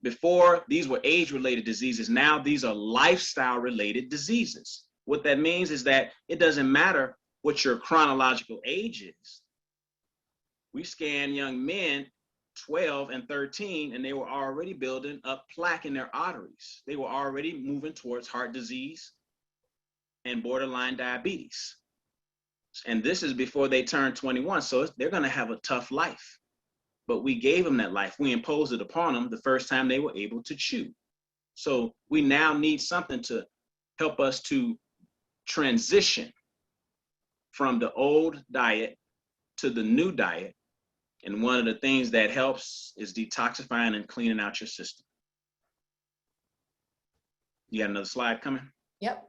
Before, these were age-related diseases. Now these are lifestyle-related diseases. What that means is that it doesn't matter what your chronological age is. We scan young men 12 and 13, and they were already building up plaque in their arteries. They were already moving towards heart disease and borderline diabetes. And this is before they turn 21. So they're going to have a tough life. But we gave them that life. We imposed it upon them the first time they were able to chew. So we now need something to help us to transition from the old diet to the new diet. And one of the things that helps is detoxifying and cleaning out your system. You got another slide coming? Yep.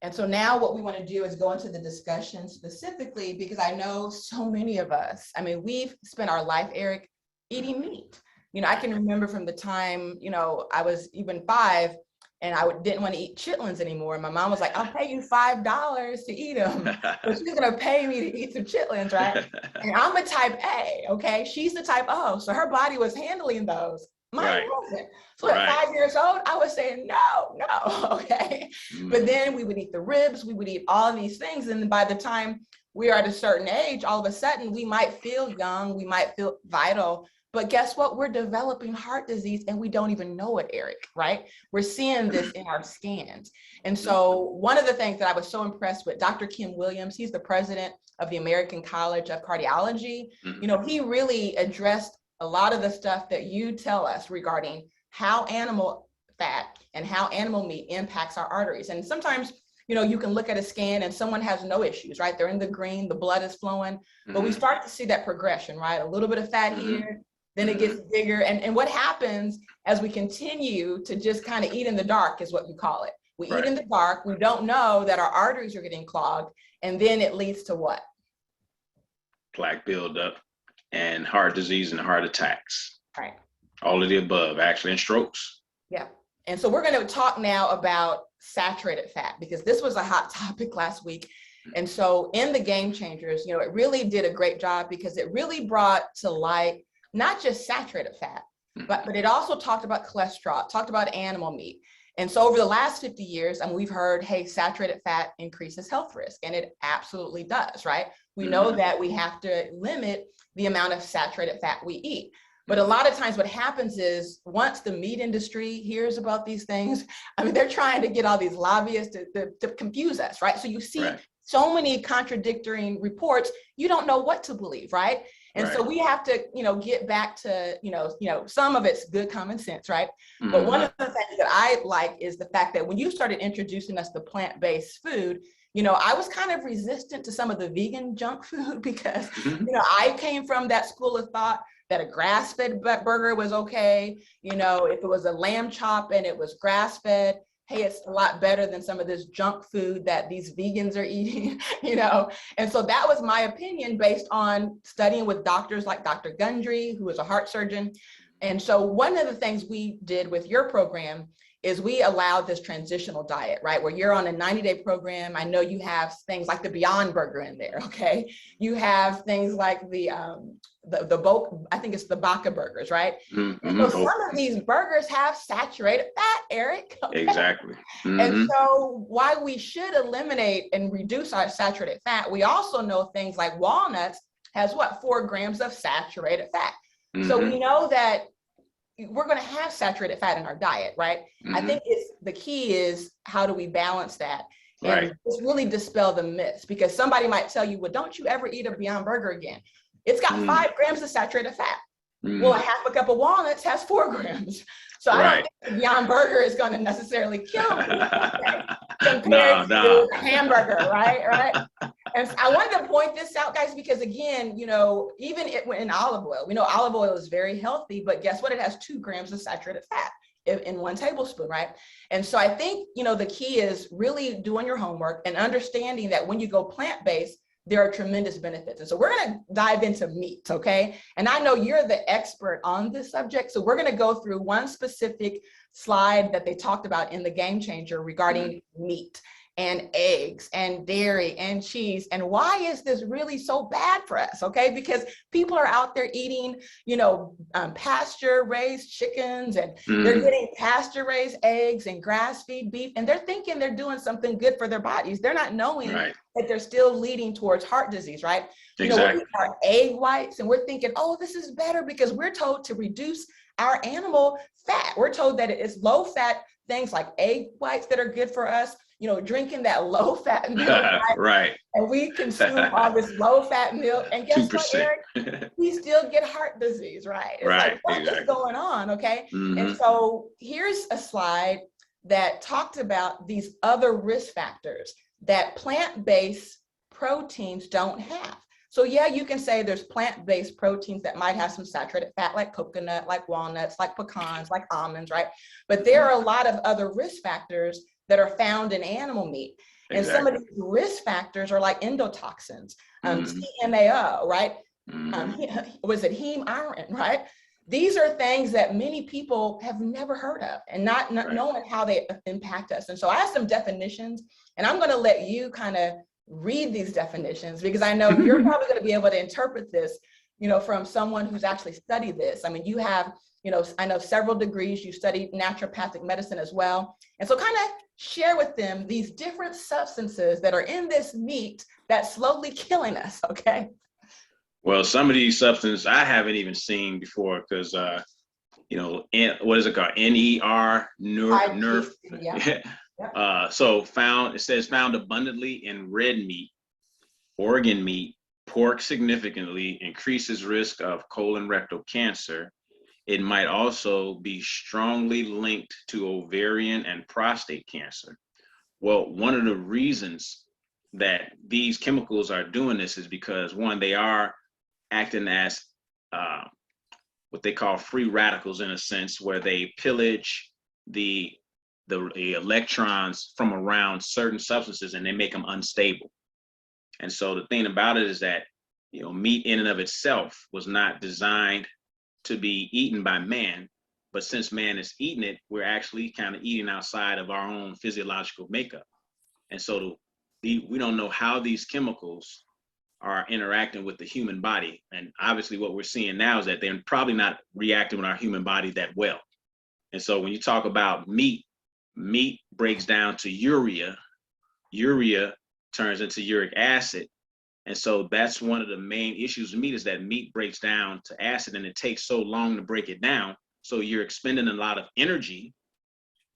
And so now what we want to do is go into the discussion specifically, because I know so many of us, we've spent our life, Eric, eating meat. You know, I can remember from the time, you know, I was even 5 and I didn't want to eat chitlins anymore. My mom was like, I'll pay you $5 to eat them. So she's going to pay me to eat some chitlins, right? And I'm a type A, okay? She's the type O. So her body was handling those. Mine wasn't. So at 5 years old, I was saying, no, okay? But then we would eat the ribs, we would eat all of these things. And by the time we are at a certain age, all of a sudden we might feel young, we might feel vital, but guess what? We're developing heart disease and we don't even know it, Eric, right? We're seeing this in our scans. And so one of the things that I was so impressed with, Dr. Kim Williams, he's the president of the American College of Cardiology. You know, he really addressed a lot of the stuff that you tell us regarding how animal fat and how animal meat impacts our arteries. And sometimes, you know, you can look at a scan and someone has no issues, right? They're in the green, the blood is flowing, but we start to see that progression, right? A little bit of fat here, then it gets bigger. And what happens as we continue to just kind of eat in the dark is what we call it. We eat in the dark, we don't know that our arteries are getting clogged, and then it leads to what? Plaque buildup and heart disease and heart attacks. Right. All of the above, actually, and strokes. Yeah. And so we're going to talk now about saturated fat, because this was a hot topic last week. And so in the Game Changers, you know, it really did a great job because it really brought to light not just saturated fat, but it also talked about cholesterol, talked about animal meat. And so over the last 50 years, and we've heard, hey, saturated fat increases health risk, and it absolutely does, right? We know that we have to limit the amount of saturated fat we eat. But a lot of times what happens is once the meat industry hears about these things, I mean, they're trying to get all these lobbyists to confuse us, right? So you see so many contradictory reports, you don't know what to believe, right? And so we have to, you know, get back to, you know, some of it's good common sense, right? But one of the things that I like is the fact that when you started introducing us to plant-based food, you know, I was kind of resistant to some of the vegan junk food because, you know, I came from that school of thought that a grass-fed burger was okay. You know, if it was a lamb chop and it was grass-fed, hey, it's a lot better than some of this junk food that these vegans are eating, you know? And so that was my opinion based on studying with doctors like Dr. Gundry, who is a heart surgeon. And so one of the things we did with your program is we allowed this transitional diet, right? Where you're on a 90-day program. I know you have things like the Beyond Burger in there, okay? You have things like I think it's the Baca burgers, right? So some of these burgers have saturated fat, Eric. Okay? Exactly. And so while we should eliminate and reduce our saturated fat, we also know things like walnuts has 4 grams of saturated fat. So we know that we're going to have saturated fat in our diet, right? I think the key is how do we balance that? And just really dispel the myths, because somebody might tell you, well, don't you ever eat a Beyond Burger again. It's got 5 grams of saturated fat. Well, a half a cup of walnuts has 4 grams. So I don't think the Beyond Burger is going to necessarily kill me compared to a hamburger, right? And so I wanted to point this out, guys, because again, you know, even in olive oil, we know olive oil is very healthy, but guess what? It has 2 grams of saturated fat in 1 tablespoon, right? And so I think, you know, the key is really doing your homework and understanding that when you go plant-based, there are tremendous benefits. And so we're going to dive into meat, okay? And I know you're the expert on this subject, so we're going to go through one specific slide that they talked about in the Game Changer regarding meat and eggs and dairy and cheese. And why is this really so bad for us, okay? Because people are out there eating, you know, pasture-raised chickens, and they're getting pasture-raised eggs and grass-fed beef, and they're thinking they're doing something good for their bodies. They're not knowing that they're still leading towards heart disease, right? You know, we eat our egg whites, and we're thinking, oh, this is better because we're told to reduce our animal fat. We're told that it's low-fat things like egg whites that are good for us, you know, drinking that low-fat milk, right? And we consume all this low-fat milk, and guess what, Eric? We still get heart disease, right? It's like, what is going on, okay? And so here's a slide that talked about these other risk factors that plant-based proteins don't have. So yeah, you can say there's plant-based proteins that might have some saturated fat, like coconut, like walnuts, like pecans, like almonds, right? But there are a lot of other risk factors that are found in animal meat. And some of these risk factors are like endotoxins, CMAO, right? Was it heme iron, right? These are things that many people have never heard of and not knowing how they impact us. And so I have some definitions, and I'm going to let you kind of read these definitions, because I know you're probably going to be able to interpret this, from someone who's actually studied this. I mean, you have, I know several degrees, you studied naturopathic medicine as well. And so kind of share with them these different substances that are in this meat that's slowly killing us, okay? Well, some of these substances I haven't even seen before because, what is it called? NER, nerf. Yeah. So it says found abundantly in red meat, organ meat, pork significantly increases risk of colon rectal cancer. It might also be strongly linked to ovarian and prostate cancer. Well, one of the reasons that these chemicals are doing this is because, one, they are acting as what they call free radicals, in a sense, where they pillage the electrons from around certain substances and they make them unstable. And so the thing about it is that, meat in and of itself was not designed to be eaten by man, but since man is eating it, we're actually kind of eating outside of our own physiological makeup. And so we don't know how these chemicals are interacting with the human body. And obviously what we're seeing now is that they're probably not reacting with our human body that well. And so when you talk about meat breaks down to urea turns into uric acid. And so that's one of the main issues with meat, is that meat breaks down to acid and it takes so long to break it down. So you're expending a lot of energy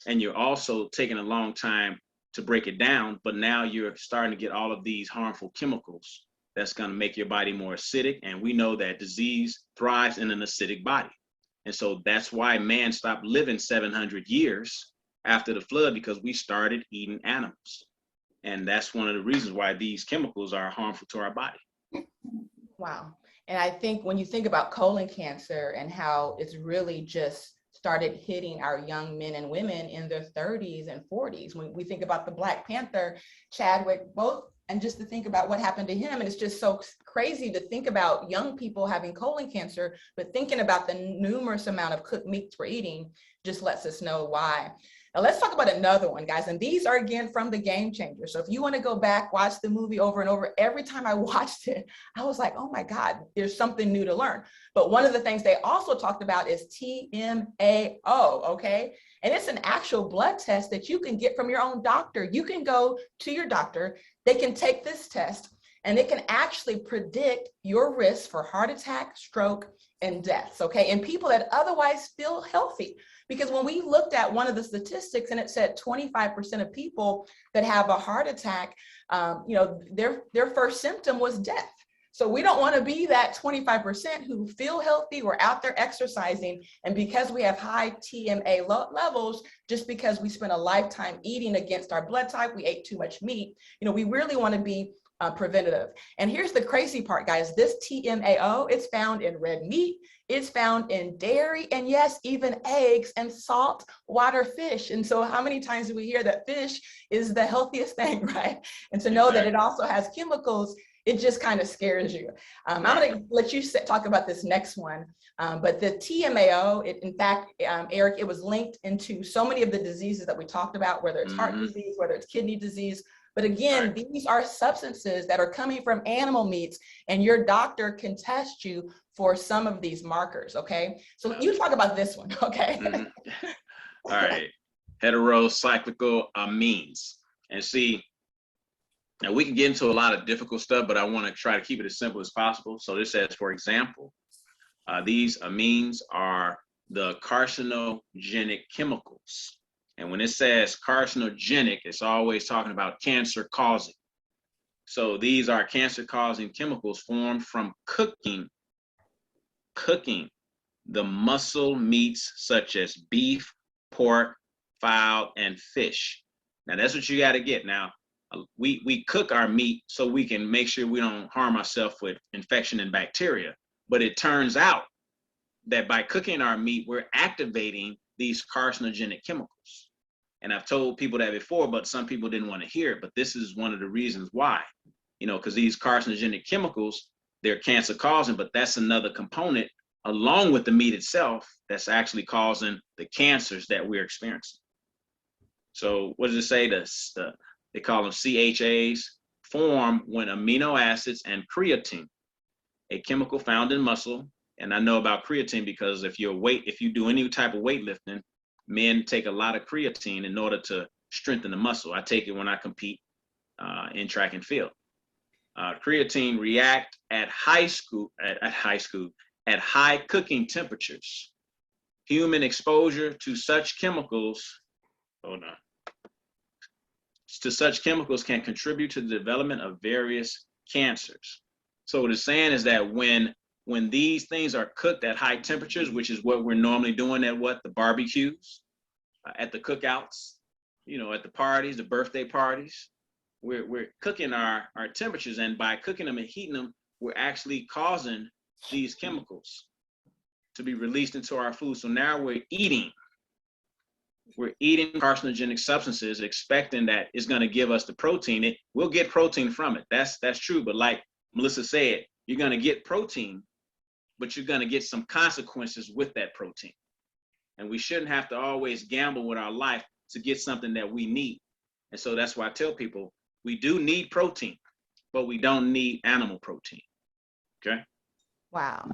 and you're also taking a long time to break it down, but now you're starting to get all of these harmful chemicals that's going to make your body more acidic. And we know that disease thrives in an acidic body. And so that's why man stopped living 700 years after the flood, because we started eating animals. And that's one of the reasons why these chemicals are harmful to our body. Wow. And I think when you think about colon cancer and how it's really just started hitting our young men and women in their 30s and 40s, when we think about the Black Panther, Chadwick, both, and just to think about what happened to him. And it's just so crazy to think about young people having colon cancer, but thinking about the numerous amount of cooked meats we're eating just lets us know why. Now let's talk about another one, guys. And these are, again, from The Game Changer. So if you want to go back, watch the movie over and over, every time I watched it, I was like, oh my God, there's something new to learn. But one of the things they also talked about is TMAO, okay? And it's an actual blood test that you can get from your own doctor. You can go to your doctor, they can take this test, and it can actually predict your risk for heart attack, stroke, and deaths, okay? And people that otherwise feel healthy. Because when we looked at one of the statistics and it said 25% of people that have a heart attack, their first symptom was death. So we don't want to be that 25% who feel healthy, we're out there exercising, and because we have high TMA levels, just because we spent a lifetime eating against our blood type, we ate too much meat, we really want to be preventative. And here's the crazy part, guys. This TMAO, it's found in red meat, it's found in dairy, and yes, even eggs and salt water fish. And so how many times do we hear that fish is the healthiest thing, right? And to know that it also has chemicals, it just kind of scares you. I'm going to let you talk about this next one. But the TMAO, in fact, Eric, it was linked into so many of the diseases that we talked about, whether it's heart disease, whether it's kidney disease. But again, these are substances that are coming from animal meats, and your doctor can test you for some of these markers, okay? So you talk about this one, okay? All right, heterocyclical amines. And see, now we can get into a lot of difficult stuff, but I want to try to keep it as simple as possible. So this says, for example, these amines are the carcinogenic chemicals. And when it says carcinogenic, it's always talking about cancer causing. So these are cancer causing chemicals formed from cooking the muscle meats such as beef, pork, fowl, and fish. Now that's what you got to get. Now we cook our meat so we can make sure we don't harm ourselves with infection and bacteria. But it turns out that by cooking our meat, we're activating these carcinogenic chemicals. And I've told people that before, but some people didn't want to hear it. But this is one of the reasons why, because these carcinogenic chemicals, they're cancer causing, but that's another component along with the meat itself, that's actually causing the cancers that we're experiencing. So what does it say? They call them CHAs, form when amino acids and creatine, a chemical found in muscle. And I know about creatine because if you do any type of weightlifting, men take a lot of creatine in order to strengthen the muscle. I take it when I compete in track and field. Creatine react at high cooking temperatures. Human exposure to such chemicals, can contribute to the development of various cancers. So what it's saying is that when these things are cooked at high temperatures, which is what we're normally doing at the barbecues, at the cookouts, at the parties, the birthday parties, we're cooking our temperatures, and by cooking them and heating them, we're actually causing these chemicals to be released into our food. So now we're eating carcinogenic substances, expecting that it's going to give us the protein. We'll get protein from it. That's true. But like Melissa said, you're going to get protein, but you're going to get some consequences with that protein. And we shouldn't have to always gamble with our life to get something that we need. And so that's why I tell people, we do need protein, but we don't need animal protein. Okay? Wow.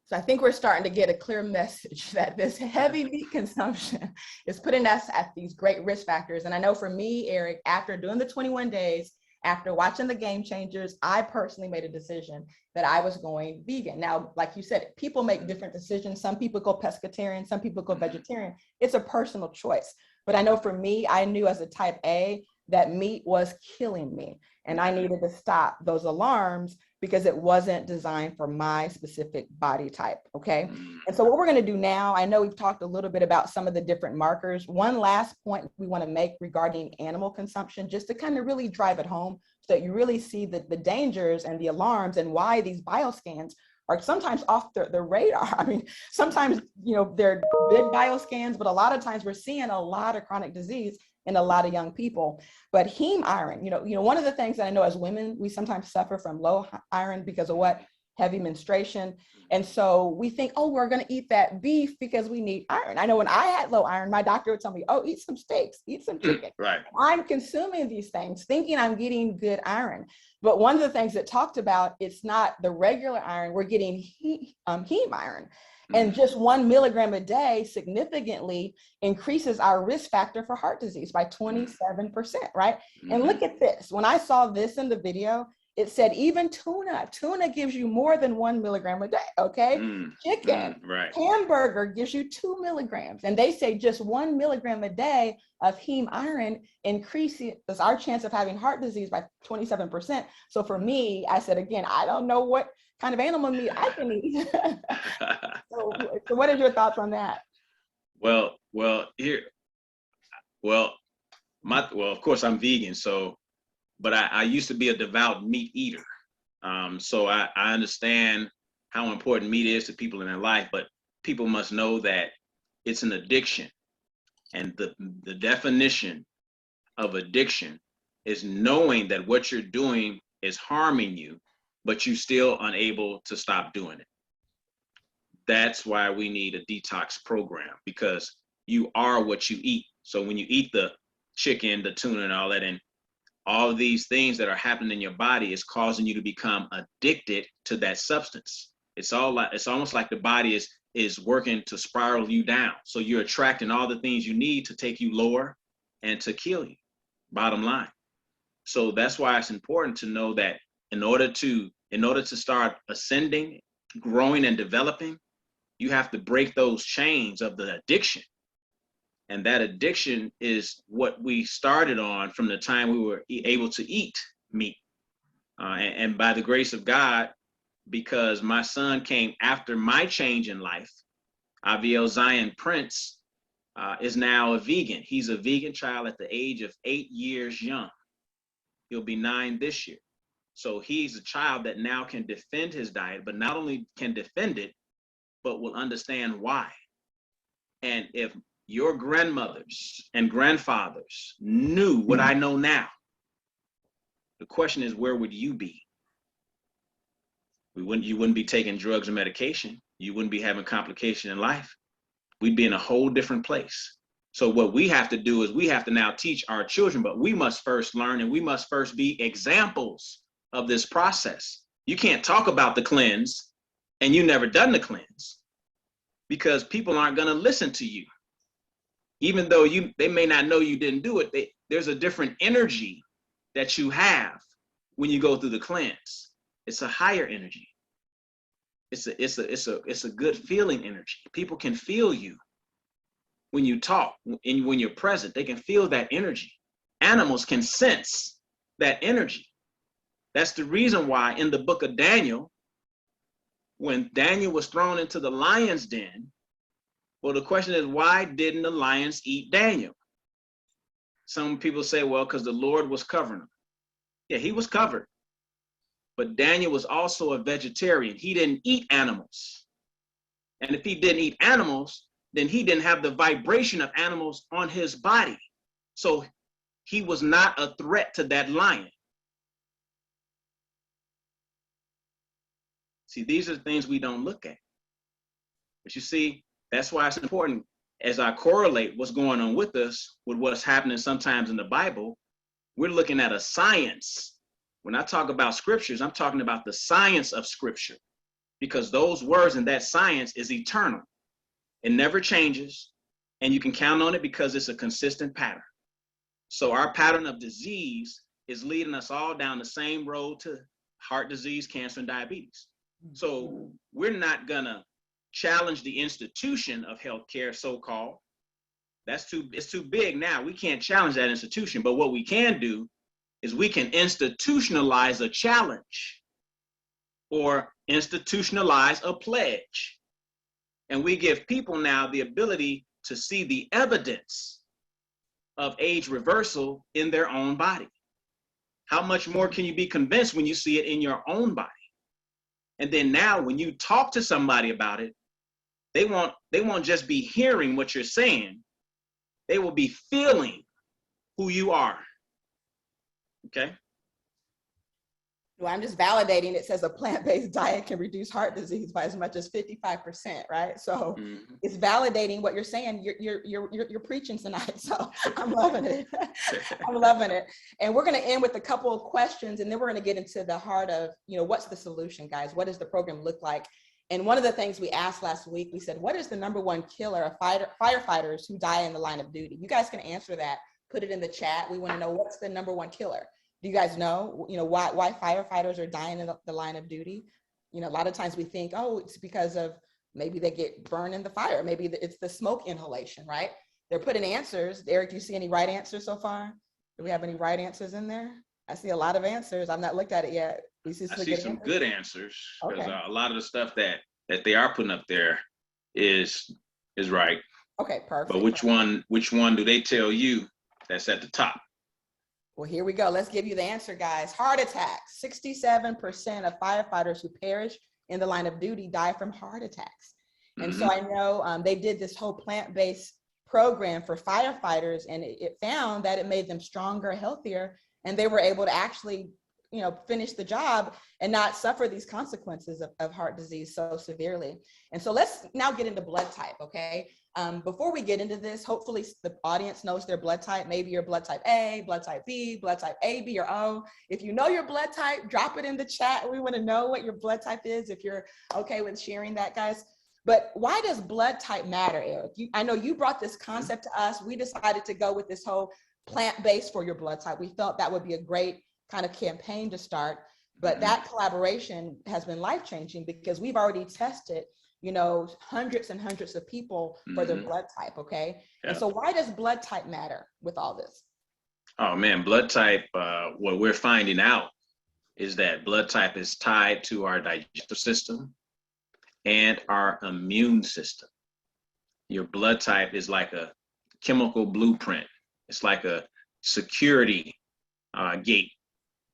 So I think we're starting to get a clear message that this heavy meat consumption is putting us at these great risk factors. And I know for me, Eric, after doing the 21 days, after watching the Game Changers, I personally made a decision that I was going vegan. Now, like you said, people make different decisions. Some people go pescatarian, some people go vegetarian. It's a personal choice. But I know for me, I knew as a type A that meat was killing me. And I needed to stop those alarms because it wasn't designed for my specific body type, okay? And so what we're gonna do now, I know we've talked a little bit about some of the different markers. One last point we wanna make regarding animal consumption, just to kind of really drive it home so that you really see the dangers and the alarms and why these bioscans are sometimes off the radar. I mean, sometimes, they're big bioscans, but a lot of times we're seeing a lot of chronic disease in a lot of young people. But heme iron, one of the things that I know as women, we sometimes suffer from low iron because of what? Heavy menstruation. And so we think, oh, we're going to eat that beef because we need iron. I know when I had low iron, my doctor would tell me, oh, eat some steaks, eat some chicken. Right. I'm consuming these things thinking I'm getting good iron. But one of the things that talked about, it's not the regular iron, we're getting heme iron. And just 1 milligram a day significantly increases our risk factor for heart disease by 27%, right? And look at this. When I saw this in the video, it said even tuna gives you more than 1 milligram a day, okay? Chicken, hamburger gives you 2 milligrams. And they say just 1 milligram a day of heme iron increases our chance of having heart disease by 27%. So for me, I said, again, I don't know what kind of animal meat I can eat. So what are your thoughts on that? Well, of course I'm vegan, but I used to be a devout meat eater. So I understand how important meat is to people in their life, but people must know that it's an addiction. And the definition of addiction is knowing that what you're doing is harming you, but you're still unable to stop doing it. That's why we need a detox program, because you are what you eat. So when you eat the chicken, the tuna and all that, and all of these things that are happening in your body is causing you to become addicted to that substance. It's almost like the body is working to spiral you down. So you're attracting all the things you need to take you lower and to kill you, bottom line. So that's why it's important to know that in order to start ascending, growing and developing, you have to break those chains of the addiction. And that addiction is what we started on from the time we were able to eat meat. And by the grace of God, because my son came after my change in life, Aviel Zion Prince is now a vegan. He's a vegan child at the age of 8 years young. He'll be 9 this year. So he's a child that now can defend his diet, but not only can defend it, but will understand why. And if your grandmothers and grandfathers knew what I know now, the question is, where would you be? You wouldn't be taking drugs or medication. you wouldn't be having complication in life. We'd be in a whole different place. So what we have to do is we have to now teach our children, but we must first learn and we must first be examples of this process. You can't talk about the cleanse and you never done the cleanse, because people aren't going to listen to you. Even though they may not know you didn't do it, there's a different energy that you have when you go through the cleanse. It's a higher energy. It's a good feeling energy. People can feel you when you talk and when you're present. They can feel that energy. Animals can sense that energy. That's the reason why in the book of Daniel, when Daniel was thrown into the lion's den, well, the question is, why didn't the lions eat Daniel? Some people say, well, because the Lord was covering him. Yeah, he was covered. But Daniel was also a vegetarian. He didn't eat animals. And if he didn't eat animals, then he didn't have the vibration of animals on his body. So he was not a threat to that lion. See, these are the things we don't look at. But you see, that's why it's important, as I correlate what's going on with us with what's happening sometimes in the Bible, we're looking at a science. When I talk about scriptures, I'm talking about the science of scripture, because those words and that science is eternal. It never changes, and you can count on it because it's a consistent pattern. So our pattern of disease is leading us all down the same road to heart disease, cancer, and diabetes. So we're not gonna challenge the institution of healthcare, so-called. It's too big now. We can't challenge that institution, but what we can do is we can institutionalize a challenge or institutionalize a pledge. And we give people now the ability to see the evidence of age reversal in their own body. How much more can you be convinced when you see it in your own body? And then now when you talk to somebody about it, they won't just be hearing what you're saying. They will be feeling who you are. Okay? Well, I'm just validating. It says a plant-based diet can reduce heart disease by as much as 55%, right? So it's validating what you're saying. You're preaching tonight. So I'm loving it. I'm loving it. And we're going to end with a couple of questions, and then we're going to get into the heart of, what's the solution, guys? What does the program look like? And one of the things we asked last week, we said, what is the number one killer of firefighters who die in the line of duty? You guys can answer that. Put it in the chat. We want to know, what's the number one killer? Do you guys know, why firefighters are dying in the line of duty? A lot of times we think, oh, it's because of maybe they get burned in the fire. Maybe it's the smoke inhalation, right? They're putting answers. Eric, do you see any right answers so far? Do we have any right answers in there? I see a lot of answers. I've not looked at it yet. I see some good answers, because a lot of the stuff that they are putting up there is right. Okay, perfect. But which one do they tell you that's at the top? Well, here we go. Let's give you the answer, guys. Heart attacks. 67% of firefighters who perish in the line of duty die from heart attacks. And so I know they did this whole plant-based program for firefighters, and it found that it made them stronger, healthier, and they were able to actually, finish the job and not suffer these consequences of heart disease so severely. And so let's now get into blood type, okay? Before we get into this, hopefully the audience knows their blood type. Maybe you're blood type A, blood type B, blood type A, B, or O. If you know your blood type, drop it in the chat. We want to know what your blood type is, if you're okay with sharing that, guys. But why does blood type matter, Eric? I know you brought this concept to us. We decided to go with this whole plant-based for your blood type. We felt that would be a great kind of campaign to start. But that collaboration has been life-changing, because we've already tested hundreds and hundreds of people for their blood type, okay? Yeah. And so why does blood type matter with all this? Oh man, blood type, what we're finding out is that blood type is tied to our digestive system and our immune system. Your blood type is like a chemical blueprint. It's like a security gate,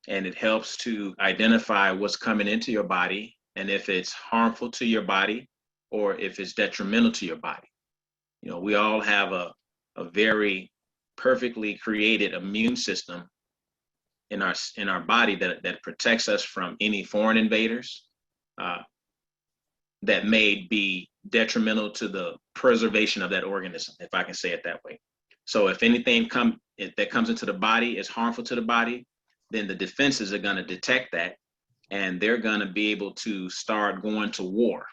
and it helps to identify what's coming into your body and if it's harmful to your body or if it's detrimental to your body. We all have a very perfectly created immune system in our body that protects us from any foreign invaders. that may be detrimental to the preservation of that organism, if I can say it that way. So if anything that comes into the body is harmful to the body, then the defenses are going to detect that, and they're going to be able to start going to war.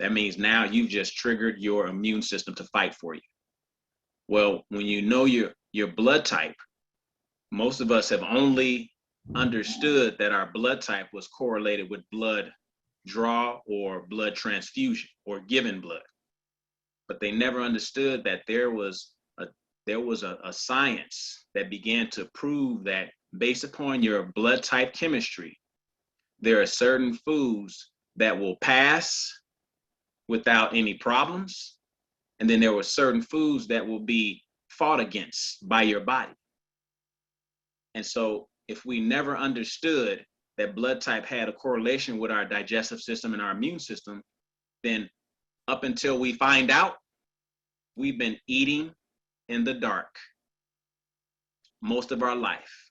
That means now you've just triggered your immune system to fight for you. Well, when you know your blood type, most of us have only understood that our blood type was correlated with blood draw or blood transfusion or given blood. But they never understood that there was a science that began to prove that based upon your blood type chemistry, there are certain foods that will pass without any problems. And then there were certain foods that will be fought against by your body. And so if we never understood that blood type had a correlation with our digestive system and our immune system, then up until we find out, we've been eating in the dark most of our life.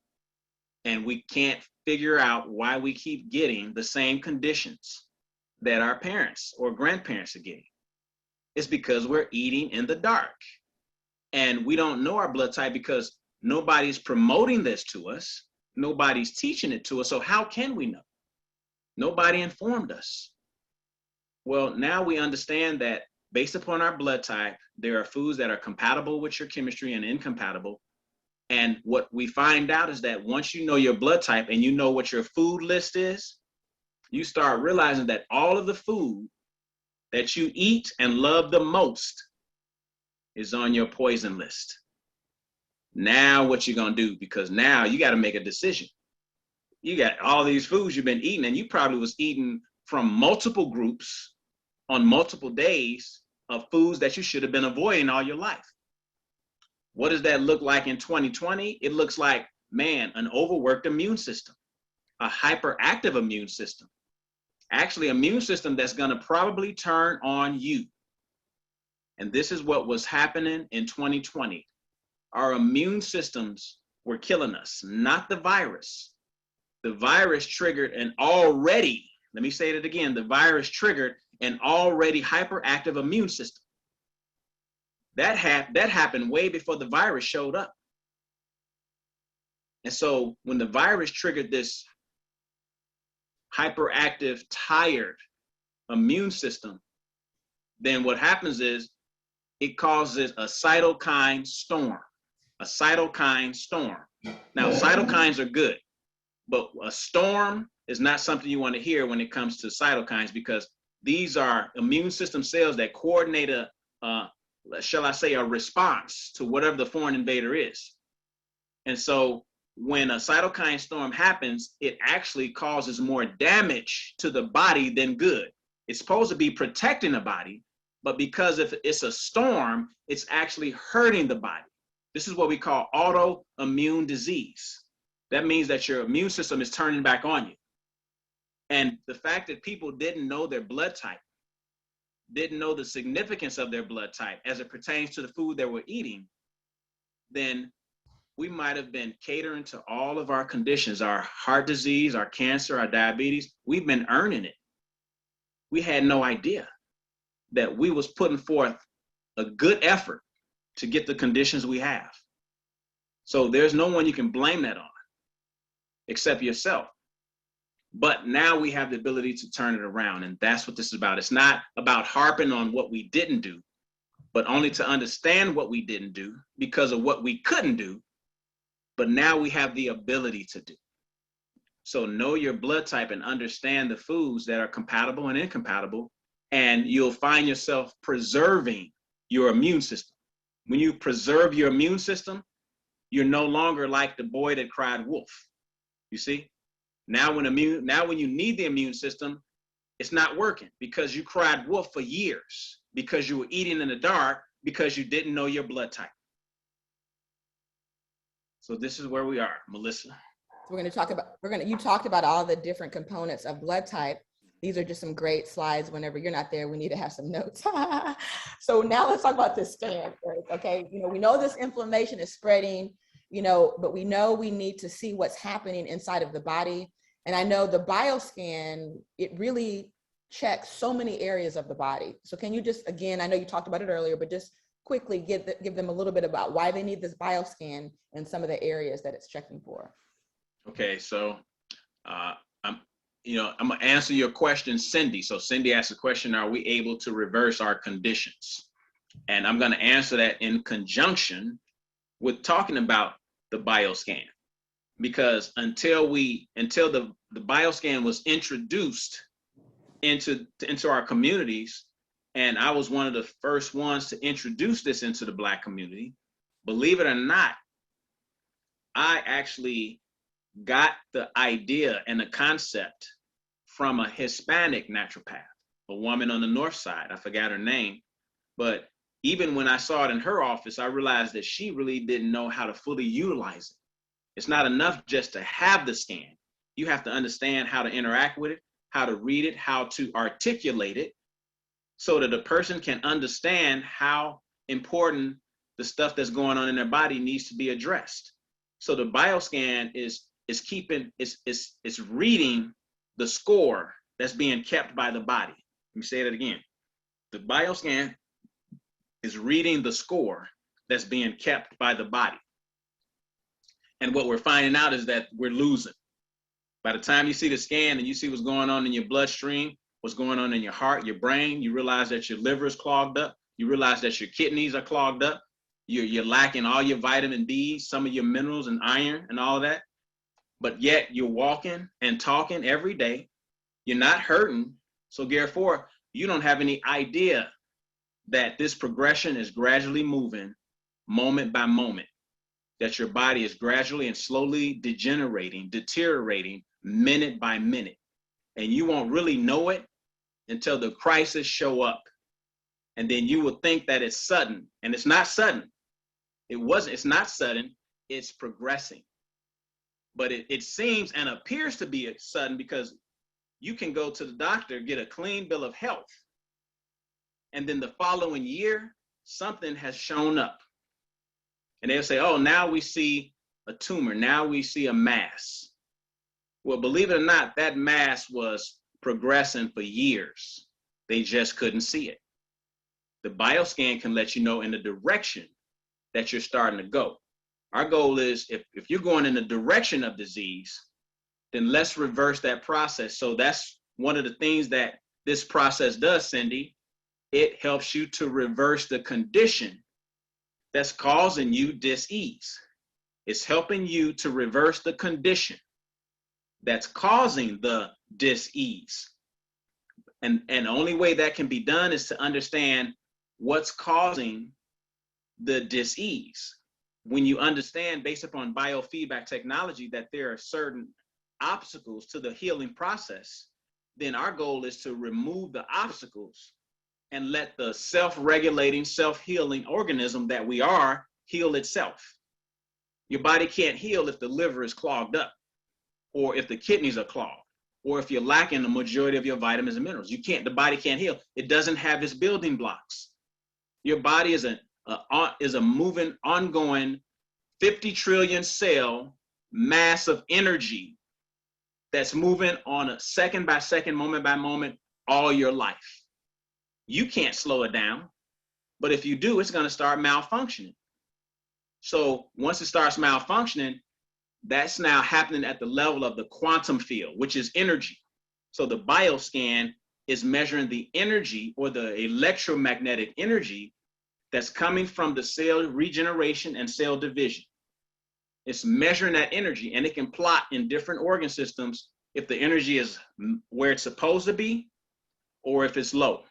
And we can't figure out why we keep getting the same conditions that our parents or grandparents are getting. It's because we're eating in the dark. And we don't know our blood type because nobody's promoting this to us. Nobody's teaching it to us. So how can we know? Nobody informed us. Well, now we understand that based upon our blood type, there are foods that are compatible with your chemistry and incompatible. And what we find out is that once you know your blood type and you know what your food list is, you start realizing that all of the food that you eat and love the most is on your poison list. Now what you're gonna do, because now you gotta make a decision. You got all these foods you've been eating, and you probably was eating from multiple groups on multiple days of foods that you should have been avoiding all your life. What does that look like in 2020? It looks like, man, an overworked immune system, a hyperactive immune system. Actually, immune system that's gonna probably turn on you. And this is what was happening in 2020. Our immune systems were killing us, not the virus. The virus triggered an already, let me say it again, the virus triggered an already hyperactive immune system. That happened way before the virus showed up. And so when the virus triggered this hyperactive, tired immune system, then what happens is it causes a cytokine storm. A cytokine storm. Now, cytokines are good, but a storm is not something you want to hear when it comes to cytokines, because these are immune system cells that coordinate shall I say, a response to whatever the foreign invader is. And so when a cytokine storm happens, it actually causes more damage to the body than good. It's supposed to be protecting the body, but because if it's a storm, it's actually hurting the body. This is what we call autoimmune disease. That means that your immune system is turning back on you. And the fact that people didn't know their blood type, didn't know the significance of their blood type as it pertains to the food that we're eating, then we might have been catering to all of our conditions, our heart disease, our cancer, our diabetes. We've been earning it. We had no idea that we was putting forth a good effort to get the conditions we have. So there's no one you can blame that on except yourself. But now we have the ability to turn it around, and that's what this is about. It's not about harping on what we didn't do, but only to understand what we didn't do because of what we couldn't do, but now we have the ability to do. So know your blood type and understand the foods that are compatible and incompatible, and you'll find yourself preserving your immune system. When you preserve your immune system, you're no longer like the boy that cried wolf. You see? Now when you need the immune system, it's not working because you cried wolf for years, because you were eating in the dark, because you didn't know your blood type. So this is where we are, Melissa. We're going to talk about, you talked about all the different components of blood type. These are just some great slides. Whenever you're not there, we need to have some notes. So now let's talk about this scan, okay? We know this inflammation is spreading, but we know we need to see what's happening inside of the body. And I know the bioscan, it really check so many areas of the body. So can you just, again, I know you talked about it earlier, but just quickly give them a little bit about why they need this bioscan and some of the areas that it's checking for. Okay, so I'm gonna answer your question, Cindy. So Cindy asked the question, are we able to reverse our conditions? And I'm gonna answer that in conjunction with talking about the bioscan. Because until the bioscan was introduced into our communities, and I was one of the first ones to introduce this into the Black community, believe it or not, I actually got the idea and the concept from a Hispanic naturopath, a woman on the north side. I forgot her name, but even when I saw it in her office, I realized that she really didn't know how to fully utilize it. It's not enough just to have the scan. You have to understand how to interact with it, how to read it, how to articulate it, so that a person can understand how important the stuff that's going on in their body needs to be addressed. So the bioscan is reading the score that's being kept by the body. Let me say that again. The bioscan is reading the score that's being kept by the body. And what we're finding out is that we're losing. By the time you see the scan and you see what's going on in your bloodstream, what's going on in your heart, your brain, you realize that your liver is clogged up. You realize that your kidneys are clogged up. You're lacking all your vitamin D, some of your minerals and iron and all that. But yet you're walking and talking every day. You're not hurting. So therefore, you don't have any idea that this progression is gradually moving moment by moment, that your body is gradually and slowly deteriorating minute by minute. And you won't really know it until the crisis show up. And then you will think that it's sudden, and it's not sudden. It's not sudden, it's progressing. But it seems and appears to be sudden because you can go to the doctor, get a clean bill of health, and then the following year, something has shown up. And they'll say, oh, now we see a tumor, now we see a mass. Well, believe it or not, that mass was progressing for years. They just couldn't see it. The bioscan can let you know in the direction that you're starting to go. Our goal is if you're going in the direction of disease, then let's reverse that process. So that's one of the things that this process does, Cindy. It helps you to reverse the condition that's causing you dis-ease. It's helping you to reverse the condition that's causing the dis-ease. And the only way that can be done is to understand what's causing the dis-ease. When you understand, based upon biofeedback technology, that there are certain obstacles to the healing process, then our goal is to remove the obstacles and let the self-regulating, self-healing organism that we are heal itself. Your body can't heal if the liver is clogged up, or if the kidneys are clogged, or if you're lacking the majority of your vitamins and minerals. The body can't heal. It doesn't have its building blocks. Your body is a moving, ongoing 50 trillion cell mass of energy that's moving on a second by second, moment by moment, all your life. You can't slow it down, but if you do, it's going to start malfunctioning. So once it starts malfunctioning, that's now happening at the level of the quantum field, which is energy. So the bioscan is measuring the energy or the electromagnetic energy that's coming from the cell regeneration and cell division. It's measuring that energy, and it can plot in different organ systems if the energy is where it's supposed to be or if it's low.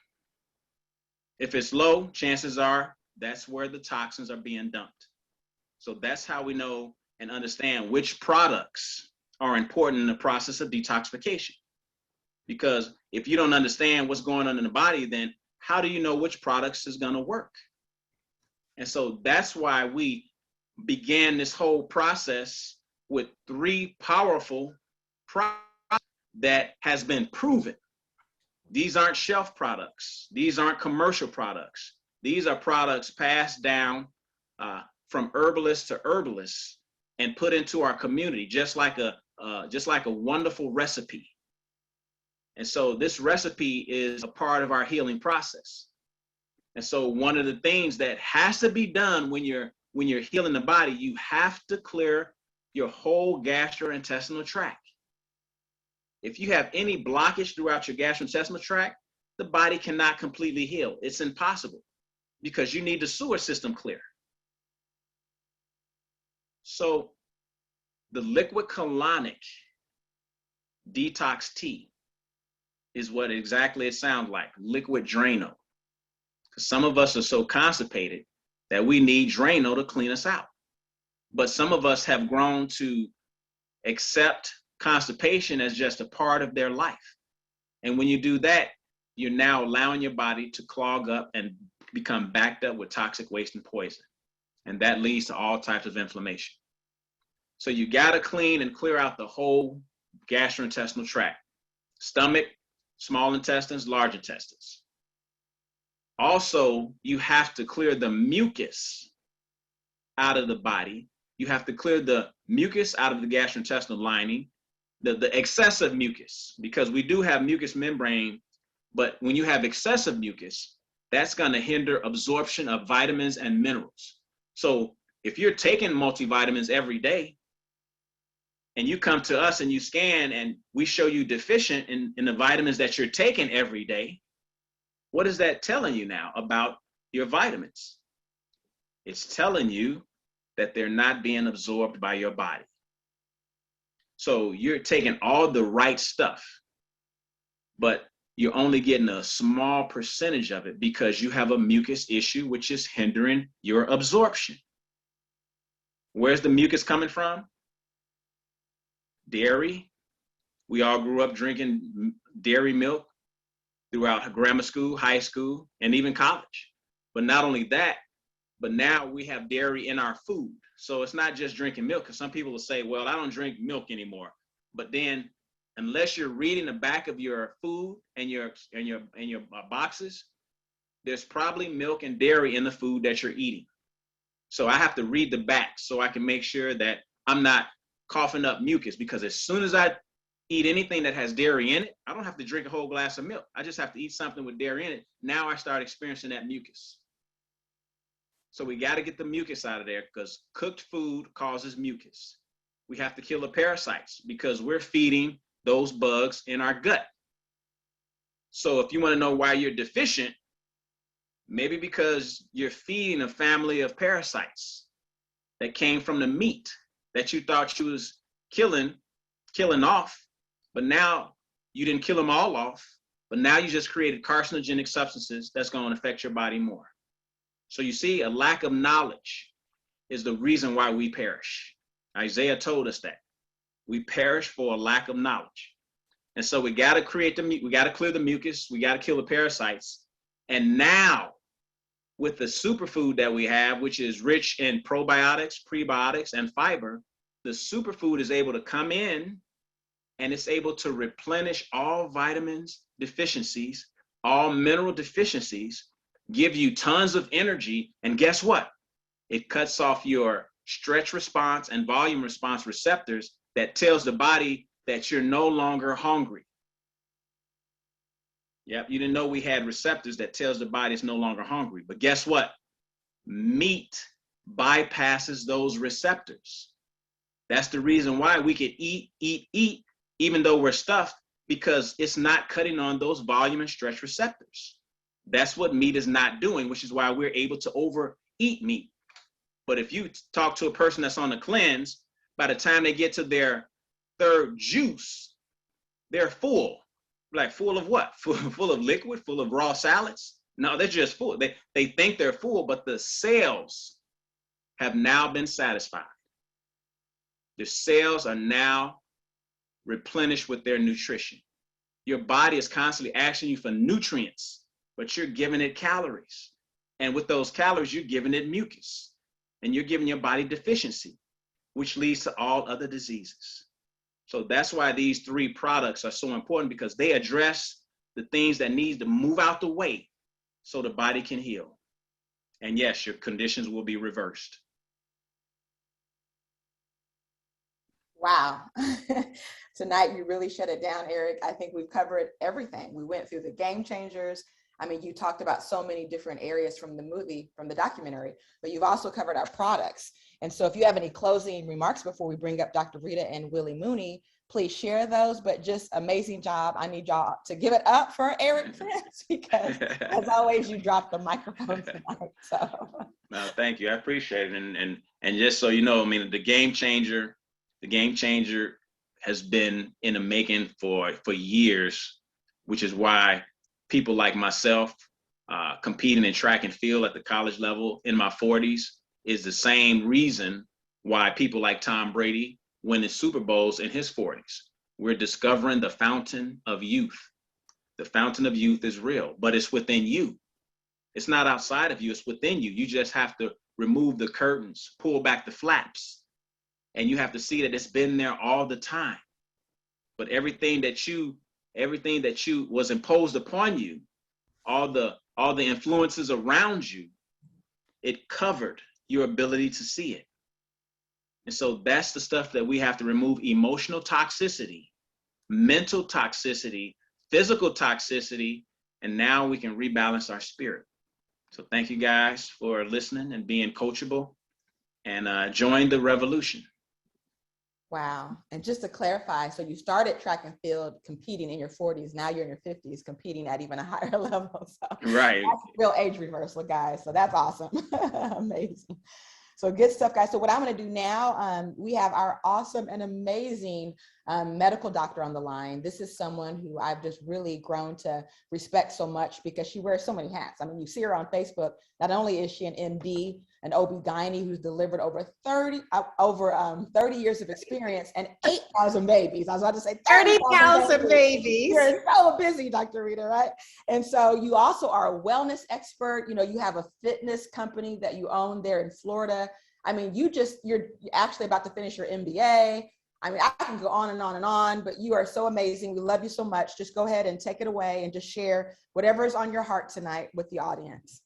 If it's low, chances are that's where the toxins are being dumped. So that's how we know and understand which products are important in the process of detoxification. Because if you don't understand what's going on in the body, then how do you know which products is going to work? And so that's why we began this whole process with 3 powerful products that has been proven. These aren't shelf products. These aren't commercial products. These are products passed down from herbalist to herbalist and put into our community, just like a wonderful recipe. And so this recipe is a part of our healing process. And so one of the things that has to be done when you're healing the body, you have to clear your whole gastrointestinal tract. If you have any blockage throughout your gastrointestinal tract, the body cannot completely heal. It's impossible because you need the sewer system clear. So the liquid colonic detox tea is what exactly it sounds like, liquid Drano. Because some of us are so constipated that we need Drano to clean us out. But some of us have grown to accept constipation as just a part of their life. And when you do that, you're now allowing your body to clog up and become backed up with toxic waste and poison. And that leads to all types of inflammation. So you got to clean and clear out the whole gastrointestinal tract: stomach, small intestines, large intestines. Also, you have to clear the mucus out of the body. You have to clear the mucus out of the gastrointestinal lining, the excessive mucus, because we do have mucus membrane, but when you have excessive mucus, that's going to hinder absorption of vitamins and minerals. So if you're taking multivitamins every day, and you come to us and you scan and we show you deficient in the vitamins that you're taking every day, what is that telling you now about your vitamins? It's telling you that they're not being absorbed by your body. So you're taking all the right stuff, but you're only getting a small percentage of it because you have a mucus issue, which is hindering your absorption. Where's the mucus coming from? Dairy. We all grew up drinking dairy milk throughout grammar school, high school, and even college. But not only that, but now we have dairy in our food. So it's not just drinking milk, because some people will say, well, I don't drink milk anymore. But then unless you're reading the back of your food and your boxes, there's probably milk and dairy in the food that you're eating. So I have to read the back so I can make sure that I'm not coughing up mucus, because as soon as I eat anything that has dairy in it, I don't have to drink a whole glass of milk. I just have to eat something with dairy in it. Now I start experiencing that mucus. So we got to get the mucus out of there, because cooked food causes mucus. We have to kill the parasites because we're feeding those bugs in our gut. So if you want to know why you're deficient, maybe because you're feeding a family of parasites that came from the meat that you thought you was killing off, but now you didn't kill them all off, but now you just created carcinogenic substances that's going to affect your body more. So you see, a lack of knowledge is the reason why we perish. Isaiah told us that. We perish for a lack of knowledge. And so we got to clear the mucus, we got to kill the parasites. And now, with the superfood that we have, which is rich in probiotics, prebiotics, and fiber, the superfood is able to come in and it's able to replenish all vitamins deficiencies, all mineral deficiencies, give you tons of energy. And guess what? It cuts off your stretch response and volume response receptors that tells the body that you're no longer hungry. Yep, you didn't know we had receptors that tells the body it's no longer hungry. But guess what? Meat bypasses those receptors. That's the reason why we could eat, even though we're stuffed, because it's not cutting on those volume and stretch receptors. That's what meat is not doing, which is why we're able to overeat meat. But if you talk to a person that's on a cleanse, by the time they get to their third juice, they're full. Like, full of what? Full of liquid, full of raw salads? No, they're just full. They think they're full, but the cells have now been satisfied. The cells are now replenished with their nutrition. Your body is constantly asking you for nutrients, but you're giving it calories. And with those calories, you're giving it mucus. And you're giving your body deficiency, which leads to all other diseases. So that's why these three products are so important, because they address the things that need to move out the way so the body can heal. And yes, your conditions will be reversed. Wow. Tonight, you really shut it down, Eric. I think we've covered everything. We went through the game changers. I mean, you talked about so many different areas from the movie, from the documentary, but you've also covered our products. And so if you have any closing remarks before we bring up Dr. Rita and Willie Mooney, please share those, but just amazing job. I need y'all to give it up for Eric Prince, because as always, you dropped the microphone tonight. So. No, thank you. I appreciate it. And just so you know, I mean, the game changer has been in the making for years, which is why people like myself competing in track and field at the college level in my 40s is the same reason why people like Tom Brady winning Super Bowls in his 40s. We're discovering the fountain of youth. The fountain of youth is real, but it's within you. It's not outside of you, it's within you. You just have to remove the curtains, pull back the flaps, and you have to see that it's been there all the time. But everything that was imposed upon you, all the influences around you, it covered your ability to see it. And so that's the stuff that we have to remove: emotional toxicity, mental toxicity, physical toxicity, and now we can rebalance our spirit. So thank you guys for listening and being coachable, and join the revolution. Wow. And just to clarify, so you started track and field competing in your 40s. Now you're in your 50s competing at even a higher level. So right. That's real age reversal, guys. So that's awesome. Amazing. So good stuff, guys. So what I'm going to do now, we have our awesome and amazing medical doctor on the line. This is someone who I've just really grown to respect so much because she wears so many hats. I mean, you see her on Facebook. Not only is she an MD, an OB-GYN who's delivered over 30 years of experience and 8,000 babies. I was about to say 30,000 babies. You're so busy, Dr. Rita, right? And so you also are a wellness expert. You know, you have a fitness company that you own there in Florida. I mean, you're actually about to finish your MBA. I mean, I can go on and on and on, but you are so amazing. We love you so much. Just go ahead and take it away and just share whatever is on your heart tonight with the audience.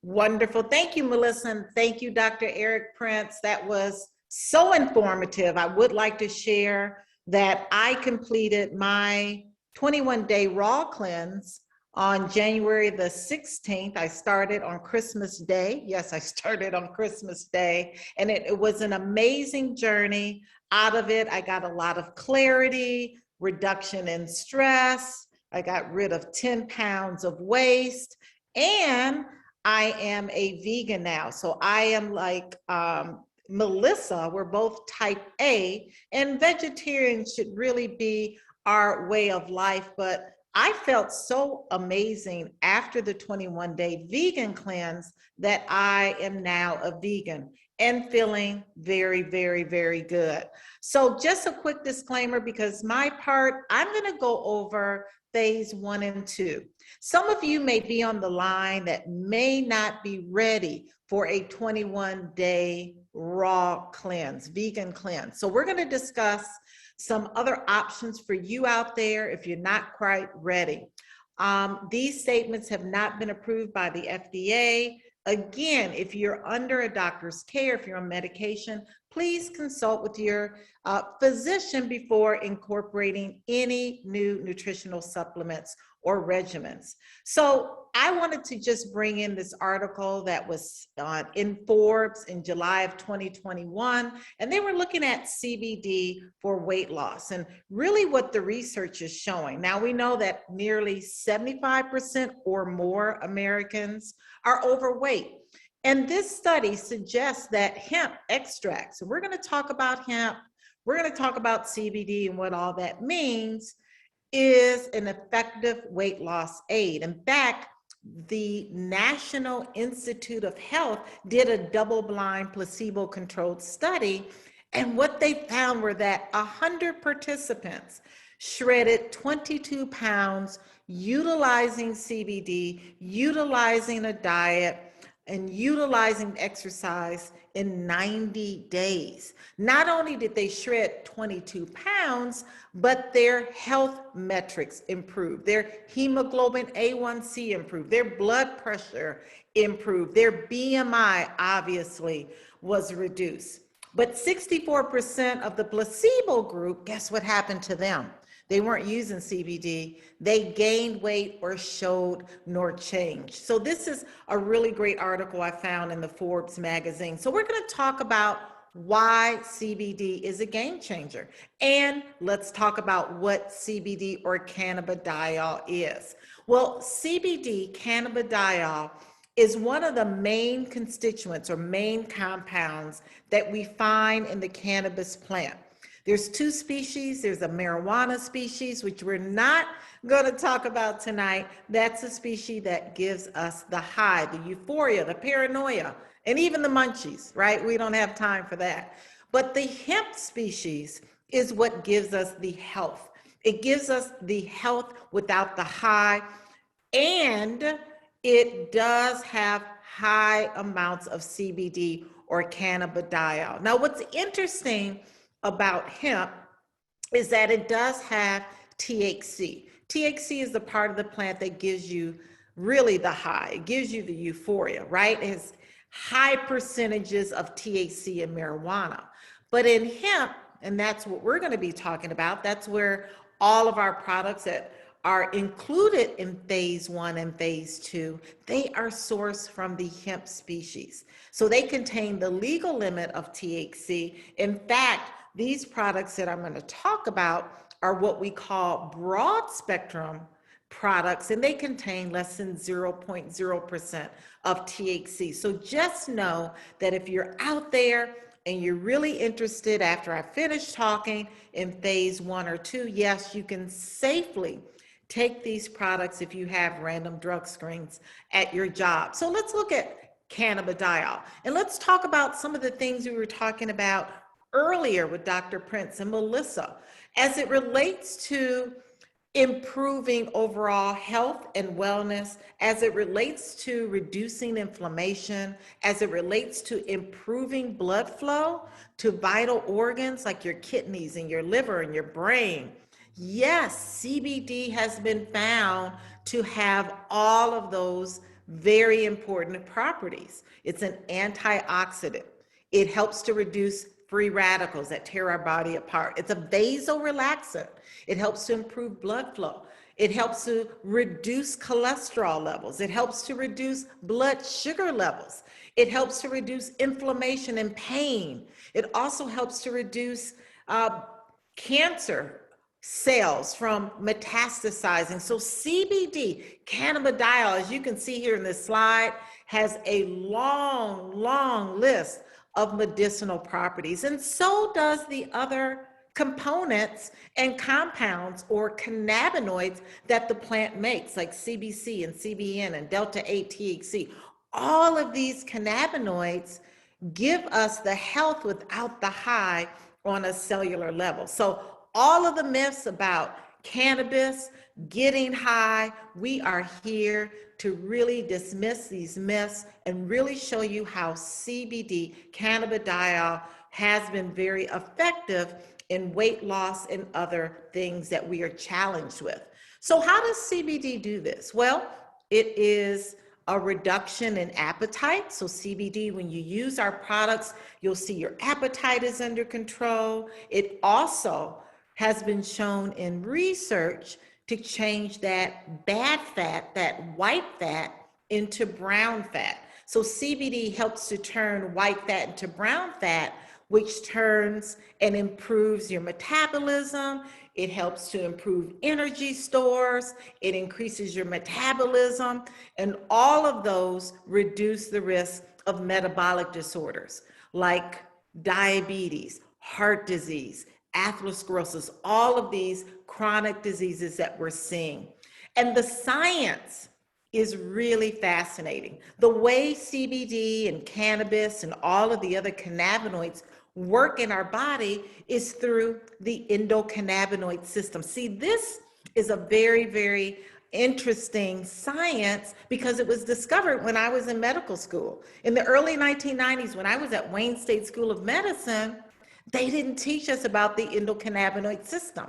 Wonderful. Thank you, Melissa. And thank you, Dr. Eric Prince. That was so informative. I would like to share that I completed my 21-day raw cleanse on January the 16th. I started on Christmas Day. Yes, I started on Christmas Day. And it was an amazing journey. Out of it, I got a lot of clarity, reduction in stress. I got rid of 10 pounds of waste, and I am a vegan now. So I am like Melissa, we're both type A, and vegetarian should really be our way of life. But I felt so amazing after the 21-day vegan cleanse that I am now a vegan and feeling very, very, very good. So just a quick disclaimer, because my part, I'm gonna go over phase 1 and 2. Some of you may be on the line that may not be ready for a 21-day raw cleanse, vegan cleanse. So we're gonna discuss some other options for you out there if you're not quite ready. These statements have not been approved by the FDA. Again, if you're under a doctor's care, if you're on medication, please consult with your physician before incorporating any new nutritional supplements or regimens. So I wanted to just bring in this article that was in Forbes in July of 2021, and they were looking at CBD for weight loss and really what the research is showing. Now we know that nearly 75% or more Americans are overweight. And this study suggests that hemp extracts, so we're going to talk about hemp, we're going to talk about CBD and what all that means, is an effective weight loss aid. In fact, the National Institute of Health did a double-blind placebo-controlled study, and what they found were that 100 participants shredded 22 pounds utilizing CBD, utilizing a diet, and utilizing exercise in 90 days. Not only did they shred 22 pounds, but their health metrics improved. Their hemoglobin A1C improved. Their blood pressure improved. Their BMI obviously was reduced. But 64% of the placebo group, guess what happened to them? They weren't using CBD. They gained weight or showed no change. So this is a really great article I found in the Forbes magazine. So we're going to talk about why CBD is a game changer. And let's talk about what CBD or cannabidiol is. Well, CBD, cannabidiol, is one of the main constituents or main compounds that we find in the cannabis plant. There's two species. There's a marijuana species, which we're not going to talk about tonight. That's a species that gives us the high, the euphoria, the paranoia, and even the munchies, right? We don't have time for that. But the hemp species is what gives us the health. It gives us the health without the high, and it does have high amounts of CBD or cannabidiol. Now, what's interesting about hemp is that it does have THC. THC is the part of the plant that gives you really the high. It gives you the euphoria, right? It has high percentages of THC in marijuana. But in hemp, and that's what we're going to be talking about, that's where all of our products that are included in phase 1 and phase 2, they are sourced from the hemp species. So they contain the legal limit of THC. In fact, these products that I'm going to talk about are what we call broad spectrum products, and they contain less than 0.0% of THC. So just know that if you're out there and you're really interested after I finish talking in phase 1 or 2, yes, you can safely take these products if you have random drug screens at your job. So let's look at cannabidiol, and let's talk about some of the things we were talking about earlier with Dr. Prince and Melissa as it relates to improving overall health and wellness, as it relates to reducing inflammation, as it relates to improving blood flow to vital organs like your kidneys and your liver and your brain. Yes, CBD has been found to have all of those very important properties. It's an antioxidant. It helps to reduce free radicals that tear our body apart. It's a vasorelaxant. It helps to improve blood flow. It helps to reduce cholesterol levels. It helps to reduce blood sugar levels. It helps to reduce inflammation and pain. It also helps to reduce cancer cells from metastasizing. So CBD, cannabidiol, as you can see here in this slide, has a long, long list of medicinal properties, and so does the other components and compounds or cannabinoids that the plant makes, like CBC and CBN and delta-8 THC. All of these cannabinoids give us the health without the high on a cellular level. So all of the myths about cannabis, getting high, we are here to really dismiss these myths and really show you how CBD, cannabidiol, has been very effective in weight loss and other things that we are challenged with. So how does CBD do this? Well, it is a reduction in appetite. So CBD, when you use our products, you'll see your appetite is under control. It also has been shown in research to change that bad fat, that white fat, into brown fat. So CBD helps to turn white fat into brown fat, which turns and improves your metabolism. It helps to improve energy stores. It increases your metabolism, and all of those reduce the risk of metabolic disorders like diabetes, heart disease, atherosclerosis, all of these chronic diseases that we're seeing. And the science is really fascinating. The way CBD and cannabis and all of the other cannabinoids work in our body is through the endocannabinoid system. See, this is a very, very interesting science because it was discovered when I was in medical school. In the early 1990s, when I was at Wayne State School of Medicine, they didn't teach us about the endocannabinoid system.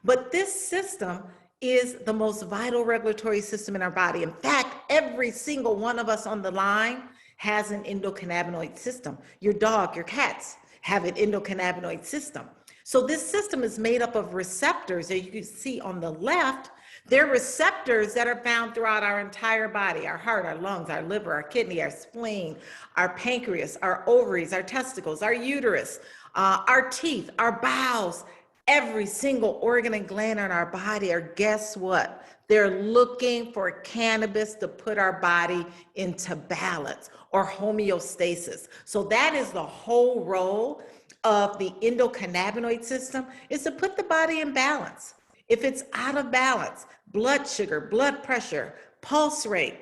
But this system is the most vital regulatory system in our body. In fact, every single one of us on the line has an endocannabinoid system. Your dog, your cats have an endocannabinoid system. So this system is made up of receptors, as you can see on the left. They're receptors that are found throughout our entire body, our heart, our lungs, our liver, our kidney, our spleen, our pancreas, our ovaries, our testicles, our uterus, our teeth, our bowels. Every single organ and gland in our body are, guess what? They're looking for cannabis to put our body into balance or homeostasis. So that is the whole role of the endocannabinoid system, is to put the body in balance. If it's out of balance, blood sugar, blood pressure, pulse rate,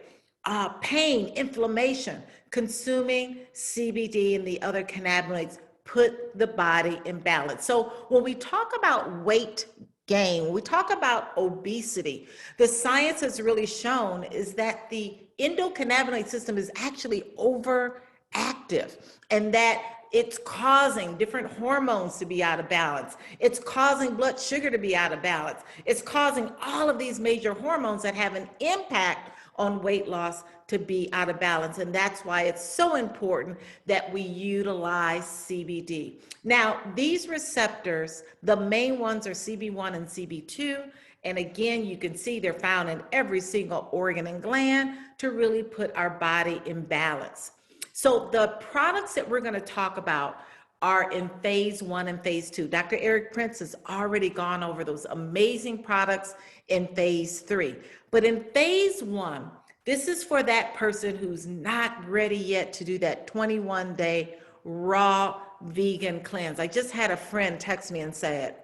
pain, inflammation, consuming CBD and the other cannabinoids put the body in balance. So when we talk about weight gain, when we talk about obesity, the science has really shown is that the endocannabinoid system is actually overactive, and that it's causing different hormones to be out of balance. It's causing blood sugar to be out of balance. It's causing all of these major hormones that have an impact on weight loss to be out of balance. And that's why it's so important that we utilize CBD. Now, these receptors, the main ones are CB1 and CB2. And again, you can see they're found in every single organ and gland to really put our body in balance. So the products that we're going to talk about are in phase 1 and phase 2. Dr. Eric Prince has already gone over those amazing products in phase 3. But in phase 1, this is for that person who's not ready yet to do that 21-day raw vegan cleanse. I just had a friend text me and said,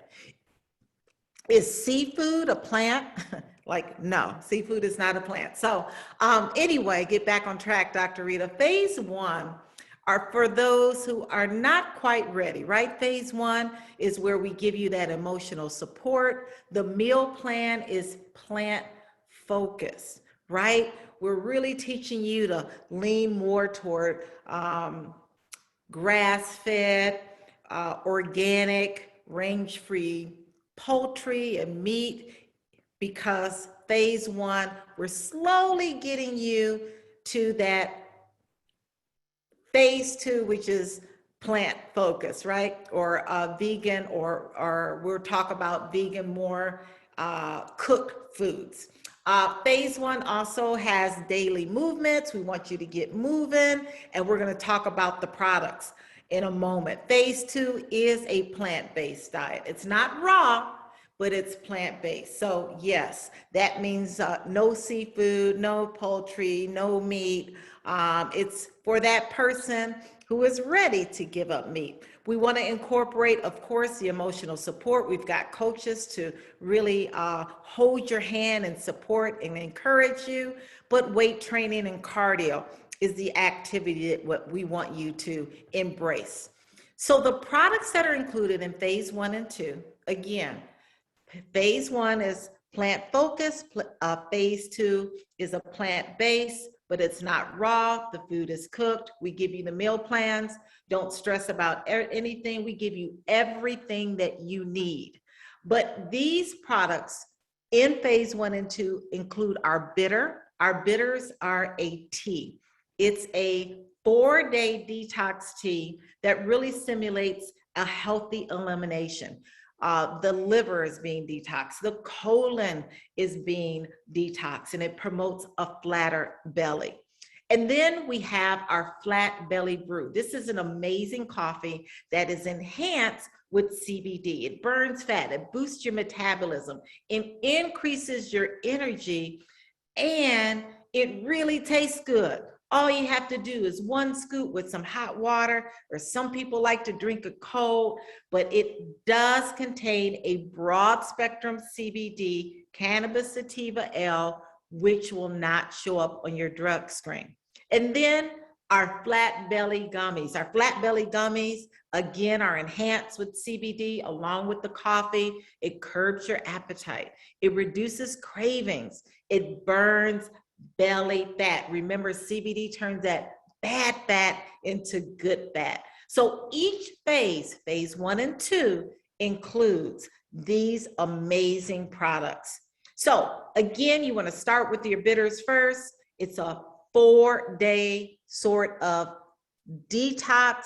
is seafood a plant? Like, no, seafood is not a plant. So anyway, get back on track, Dr. Rita. Phase 1 are for those who are not quite ready, right? Phase 1 is where we give you that emotional support. The meal plan is plant focused, right? We're really teaching you to lean more toward grass-fed, organic, range-free poultry and meat, because phase 1, we're slowly getting you to that phase 2, which is plant focus, right? Or vegan, or we'll talk about vegan, more cooked foods. Phase 1 also has daily movements. We want you to get moving, and we're going to talk about the products in a moment. Phase 2 is a plant-based diet. It's not raw, but it's plant-based. So yes, that means no seafood, no poultry, no meat. It's for that person who is ready to give up meat. We want to incorporate, of course, the emotional support. We've got coaches to really hold your hand and support and encourage you, but weight training and cardio is the activity that what we want you to embrace. So the products that are included in phase 1 and 2, again, phase 1 is plant focused, phase 2 is a plant-based, but it's not raw, the food is cooked. We give you the meal plans. Don't stress about anything. We give you everything that you need. But these products in phase 1 and 2 include our bitter. Our bitters are a tea. It's a 4-day detox tea that really stimulates a healthy elimination. The liver is being detoxed, the colon is being detoxed, and it promotes a flatter belly. And then we have our flat belly brew. This is an amazing coffee that is enhanced with CBD. It burns fat, it boosts your metabolism, it increases your energy, and it really tastes good. All you have to do is 1 scoop with some hot water, or some people like to drink it cold, but it does contain a broad spectrum CBD, cannabis sativa L, which will not show up on your drug screen. And then our flat belly gummies. Our flat belly gummies, again, are enhanced with CBD along with the coffee. It curbs your appetite. It reduces cravings. It burns belly fat. Remember, CBD turns that bad fat into good fat. So each phase, phase 1 and 2, includes these amazing products. So again, you want to start with your bitters first. It's a 4-day sort of detox.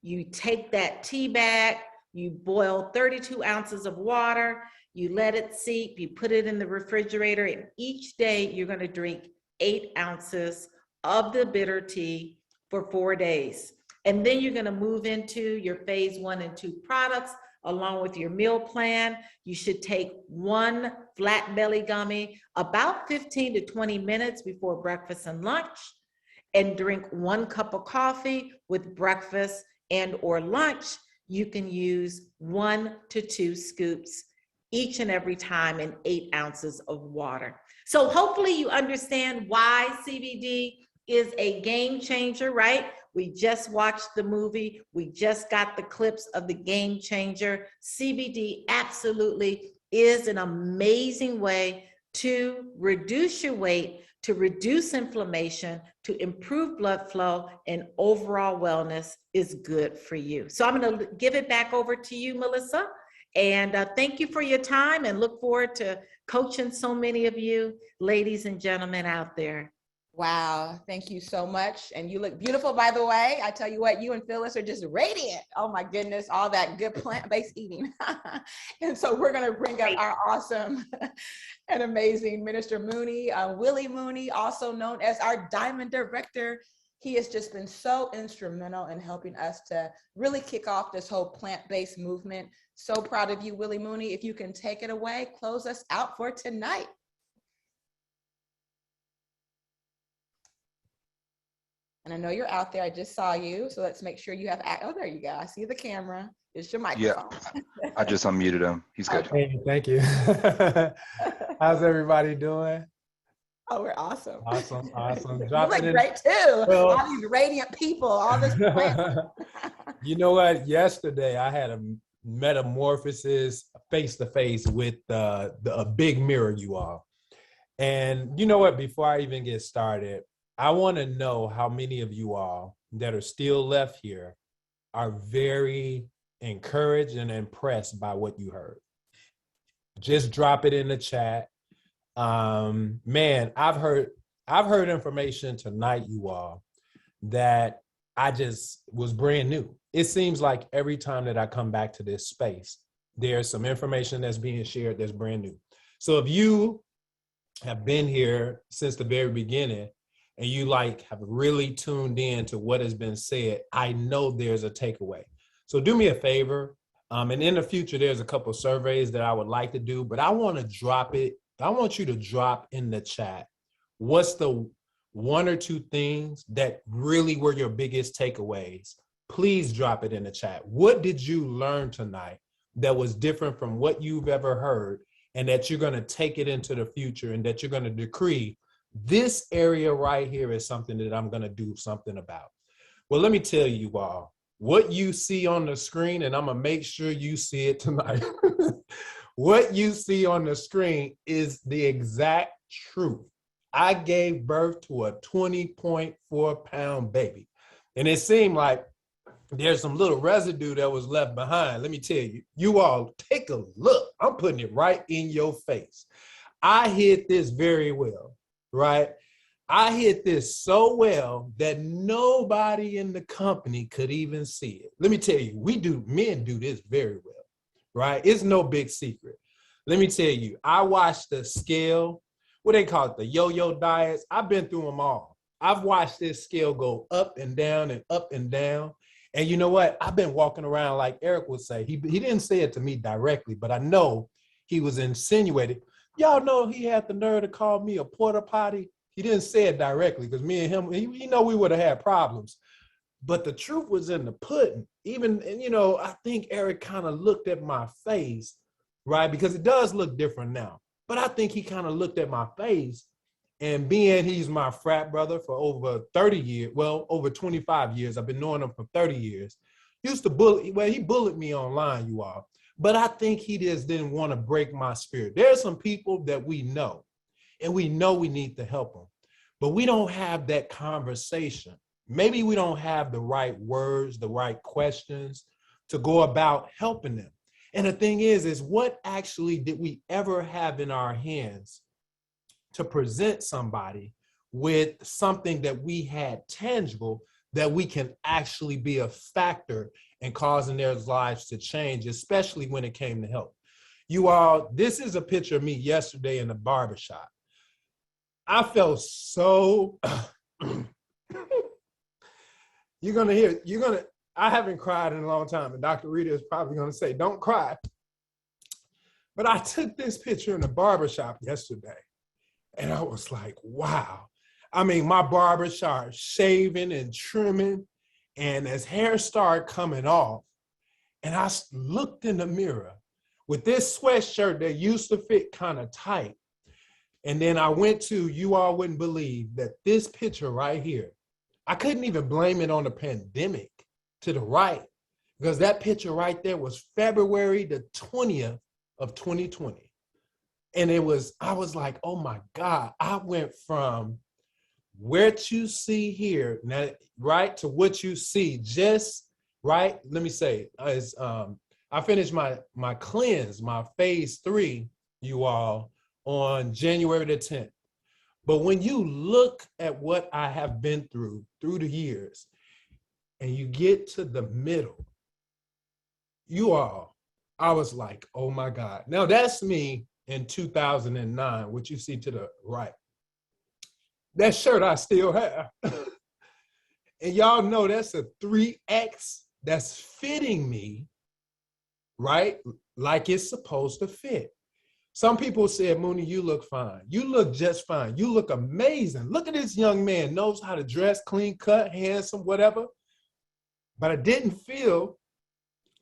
You take that tea bag, you boil 32 ounces of water, you let it seep, you put it in the refrigerator, and each day you're going to drink 8 ounces of the bitter tea for 4 days. And then you're going to move into your phase 1 and 2 products along with your meal plan. You should take 1 flat belly gummy about 15 to 20 minutes before breakfast and lunch, and drink 1 cup of coffee with breakfast and or lunch. You can use 1 to 2 scoops each and every time, and 8 ounces of water. So hopefully you understand why CBD is a game changer, right? We just watched the movie. We just got the clips of the game changer. CBD absolutely is an amazing way to reduce your weight, to reduce inflammation, to improve blood flow, and overall wellness is good for you. So I'm going to give it back over to you, Melissa. And thank you for your time, and look forward to coaching so many of you, ladies and gentlemen out there. Wow, thank you so much. And you look beautiful, by the way. I tell you what, you and Phyllis are just radiant. Oh my goodness, all that good plant-based eating. And so we're gonna bring up our awesome and amazing Minister Mooney, Willie Mooney, also known as our Diamond Director. He has just been so instrumental in helping us to really kick off this whole plant-based movement. So proud of you, Willie Mooney. If you can take it away, close us out for tonight. And I know you're out there. I just saw you. So let's make sure you have, oh, there you go. I see the camera. It's your microphone. Yeah, I just unmuted him. He's good. Hey, thank you. How's everybody doing? Oh, we're awesome. Awesome. You look great too. Well, all these radiant people, all this plant. You know what? Yesterday I had a metamorphosis face-to-face with a big mirror, you all. And you know what? Before I even get started, I want to know how many of you all that are still left here are very encouraged and impressed by what you heard. Just drop it in the chat. Man, I've heard information tonight, you all, that I just was brand new. It seems like every time that I come back to this space, there's some information that's being shared that's brand new. So if you have been here since the very beginning, and you have really tuned in to what has been said, I know there's a takeaway. So do me a favor. And in the future, there's a couple of surveys that I would like to do, but I want to drop it. I want you to drop in the chat. What's the 1 or 2 things that really were your biggest takeaways? Please drop it in the chat. What did you learn tonight that was different from what you've ever heard, and that you're going to take it into the future, and that you're going to decree, this area right here is something that I'm going to do something about? Well, let me tell you all, what you see on the screen, and I'm going to make sure you see it tonight. What you see on the screen is the exact truth. I gave birth to a 20.4 pound baby. And it seemed like there's some little residue that was left behind. Let me tell you, you all take a look. I'm putting it right in your face. I hid this very well. Right? I hid this so well that nobody in the company could even see it. Let me tell you, men do this very well, right? It's no big secret. Let me tell you, I watched the scale, what they call it, the yo-yo diets. I've been through them all. I've watched this scale go up and down and up and down. And you know what? I've been walking around, like Eric would say. He didn't say it to me directly, but I know he was insinuating. Y'all know he had the nerve to call me a porta potty. He didn't say it directly, because me and him, we would have had problems. But the truth was in the pudding. I think Eric kind of looked at my face, right? Because it does look different now. But I think he kind of looked at my face, and being he's my frat brother for over 30 years, well, over 25 years. I've been knowing him for 30 years. He bullied me online, you all. But I think he just didn't want to break my spirit. There are some people that we know, and we know we need to help them, but we don't have that conversation. Maybe we don't have the right words, the right questions to go about helping them. And the thing is what actually did we ever have in our hands to present somebody with something that we had tangible that we can actually be a factor in causing their lives to change, especially when it came to health. You all, this is a picture of me yesterday in the barbershop. I felt so, I haven't cried in a long time, and Dr. Rita is probably gonna say, don't cry. But I took this picture in the barbershop yesterday, and I was like, wow. I mean, my barber started shaving and trimming, and as hair started coming off, and I looked in the mirror with this sweatshirt that used to fit kind of tight. And then I went to, you all wouldn't believe that this picture right here, I couldn't even blame it on the pandemic to the right, because that picture right there was February the 20th of 2020. And I was like, oh my God, I went from what you see here, now, right, to what you see just, right, let me say, I finished my cleanse, my phase 3, you all, on January the 10th. But when you look at what I have been through the years, and you get to the middle, you all, I was like, oh my God. Now that's me in 2009, what you see to the right. That shirt I still have. And y'all know that's a 3X that's fitting me, right? Like it's supposed to fit. Some people said, Mooney, you look fine. You look just fine. You look amazing. Look at this young man, knows how to dress, clean cut, handsome, whatever. But I didn't feel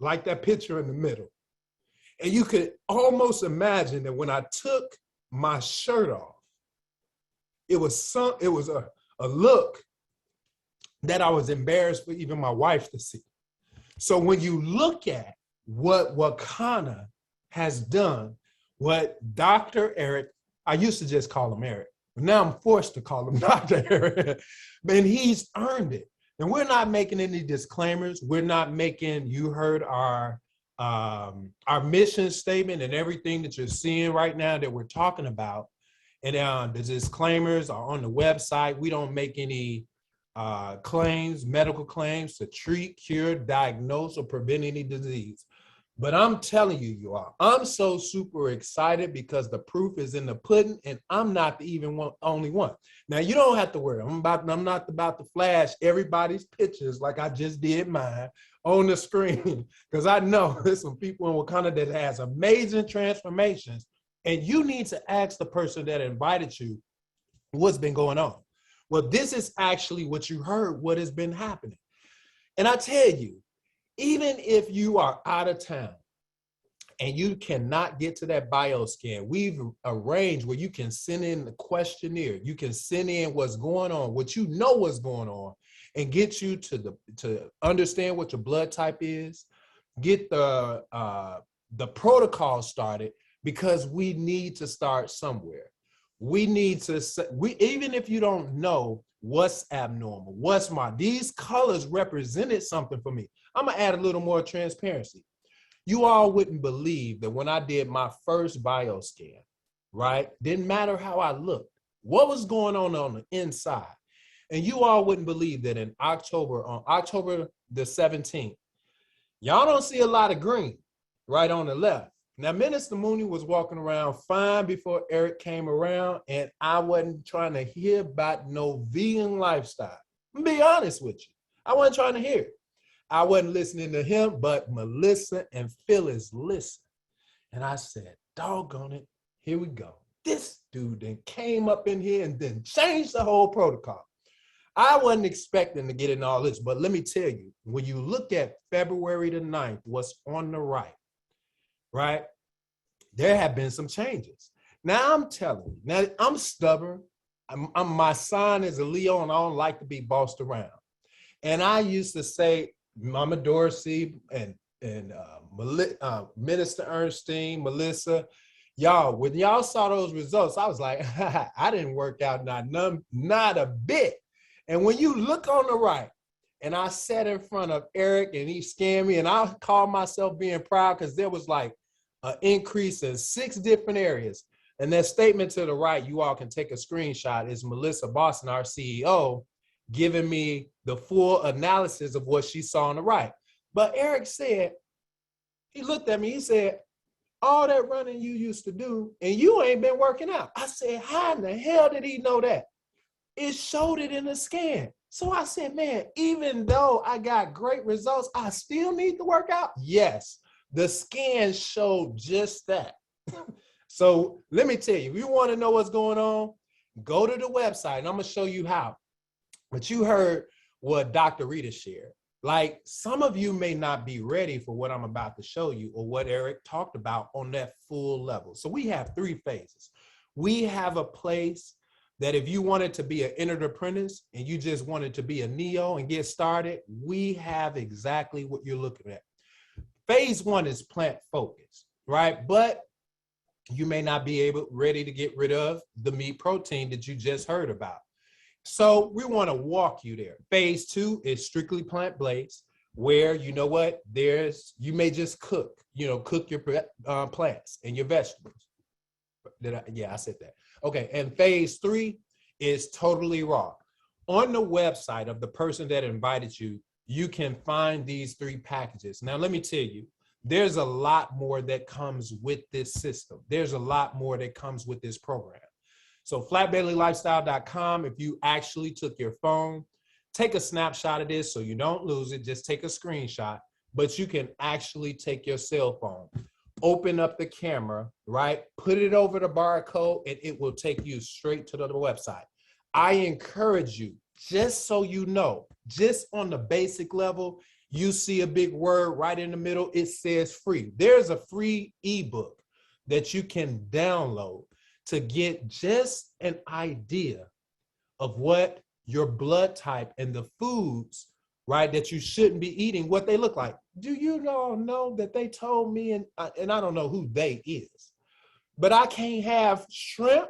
like that picture in the middle. And you could almost imagine that when I took my shirt off, it was a look that I was embarrassed for even my wife to see. So when you look at what Wakana has done, what Dr. Eric, I used to just call him Eric, but now I'm forced to call him Dr. Eric, and he's earned it. And we're not making any disclaimers. We're not making, you heard our mission statement and everything that you're seeing right now that we're talking about. And the disclaimers are on the website. We don't make any claims, medical claims to treat, cure, diagnose, or prevent any disease. But I'm telling you, you all, I'm so super excited because the proof is in the pudding, and I'm not the only one. Now, you don't have to worry. I'm not about to flash everybody's pictures like I just did mine on the screen, because I know there's some people in Wakanda that has amazing transformations, and you need to ask the person that invited you what's been going on. Well, this is actually what you heard, what has been happening. And I tell you, even if you are out of town and you cannot get to that bioscan, we've arranged where you can send in the questionnaire, you can send in what's going on, what you know what's going on, and get you to understand what your blood type is, get the protocol started, because we need to start somewhere. We need to, even if you don't know what's abnormal, these colors represented something for me. I'm gonna add a little more transparency. You all wouldn't believe that when I did my first bioscan, right? Didn't matter how I looked, what was going on the inside. And you all wouldn't believe that on October the 17th, y'all don't see a lot of green right on the left. Now, Minister Mooney was walking around fine before Eric came around, and I wasn't trying to hear about no vegan lifestyle. I'm gonna be honest with you. I wasn't trying to hear it. I wasn't listening to him, but Melissa and Phyllis listened. And I said, doggone it, here we go. This dude then came up in here and then changed the whole protocol. I wasn't expecting to get in all this, but let me tell you, when you look at February the 9th, what's on the right, there have been some changes. Now I'm telling you, now I'm stubborn. My sign is a Leo, and I don't like to be bossed around. And I used to say, Mama Dorsey and Minister Ernestine, Melissa, y'all, when y'all saw those results, I was like, I didn't work out not a bit. And when you look on the right, and I sat in front of Eric and he scanned me, and I called myself being proud because there was like an increase in 6 different areas. And that statement to the right, you all can take a screenshot, is Melissa Boston, our CEO. giving me the full analysis of what she saw on the right. But Eric said, he looked at me, he said, all that running you used to do, and you ain't been working out. I said, how in the hell did he know that? It showed it in the scan. So I said, man, even though I got great results, I still need to work out? Yes, the scan showed just that. So let me tell you, if you want to know what's going on, go to the website and I'm going to show you how. But you heard what Dr. Rita shared. Like, some of you may not be ready for what I'm about to show you or what Eric talked about on that full level. So we have 3 phases. We have a place that if you wanted to be an entered apprentice and you just wanted to be a neo and get started, we have exactly what you're looking at. Phase 1 is plant focused, right? But you may not be ready to get rid of the meat protein that you just heard about. So we want to walk you there. Phase 2 is strictly plant-based, where, you know what, you may just cook your plants and your vegetables. Yeah, I said that. Okay, and phase 3 is totally raw. On the website of the person that invited you, you can find these 3 packages. Now, let me tell you, there's a lot more that comes with this system. There's a lot more that comes with this program. So flatbellylifestyle.com, if you actually took your phone, take a snapshot of this so you don't lose it, just take a screenshot, but you can actually take your cell phone, open up the camera, right? Put it over the barcode and it will take you straight to the website. I encourage you, just so you know, just on the basic level, you see a big word right in the middle, it says free. There's a free ebook that you can download to get just an idea of what your blood type and the foods, right, that you shouldn't be eating, what they look like. Do you all know that they told me, and I don't know who they is, but I can't have shrimp,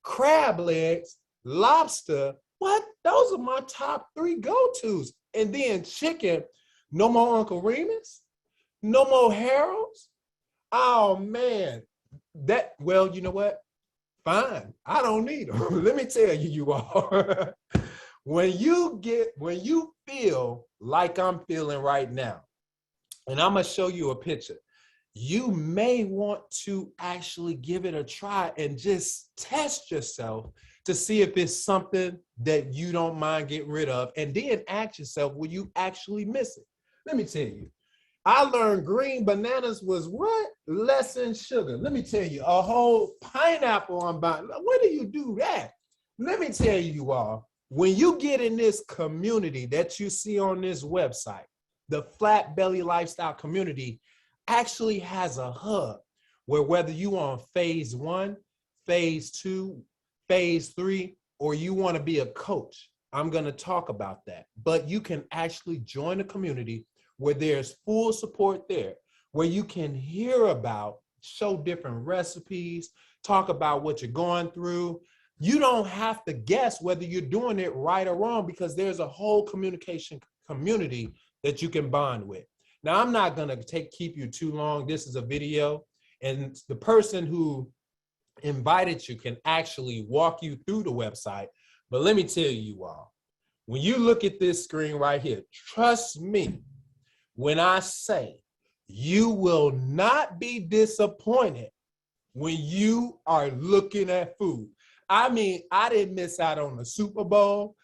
crab legs, lobster. What? Those are my top 3 go-tos. And then chicken, no more Uncle Remus, no more Harold's. Oh man, well, you know what? Fine, I don't need them. Let me tell you all, when you feel like I'm feeling right now, and I'm gonna show you a picture, you may want to actually give it a try and just test yourself to see if it's something that you don't mind getting rid of, and then ask yourself, will you actually miss it? Let me tell you, I learned green bananas was what? Less in sugar. Let me tell you, a whole pineapple on buying. When do you do that? Let me tell you all, when you get in this community that you see on this website, the Flat Belly Lifestyle community actually has a hub where whether you on phase 1, phase 2, phase 3, or you want to be a coach, I'm going to talk about that. But you can actually join a community where there's full support there, where you can hear about, show different recipes, talk about what you're going through. You don't have to guess whether you're doing it right or wrong, because there's a whole communication community that you can bond with. Now, I'm not going to keep you too long. This is a video, and the person who invited you can actually walk you through the website. But let me tell you all, when you look at this screen right here, trust me when I say you will not be disappointed when you are looking at food. I mean, I didn't miss out on the Super Bowl.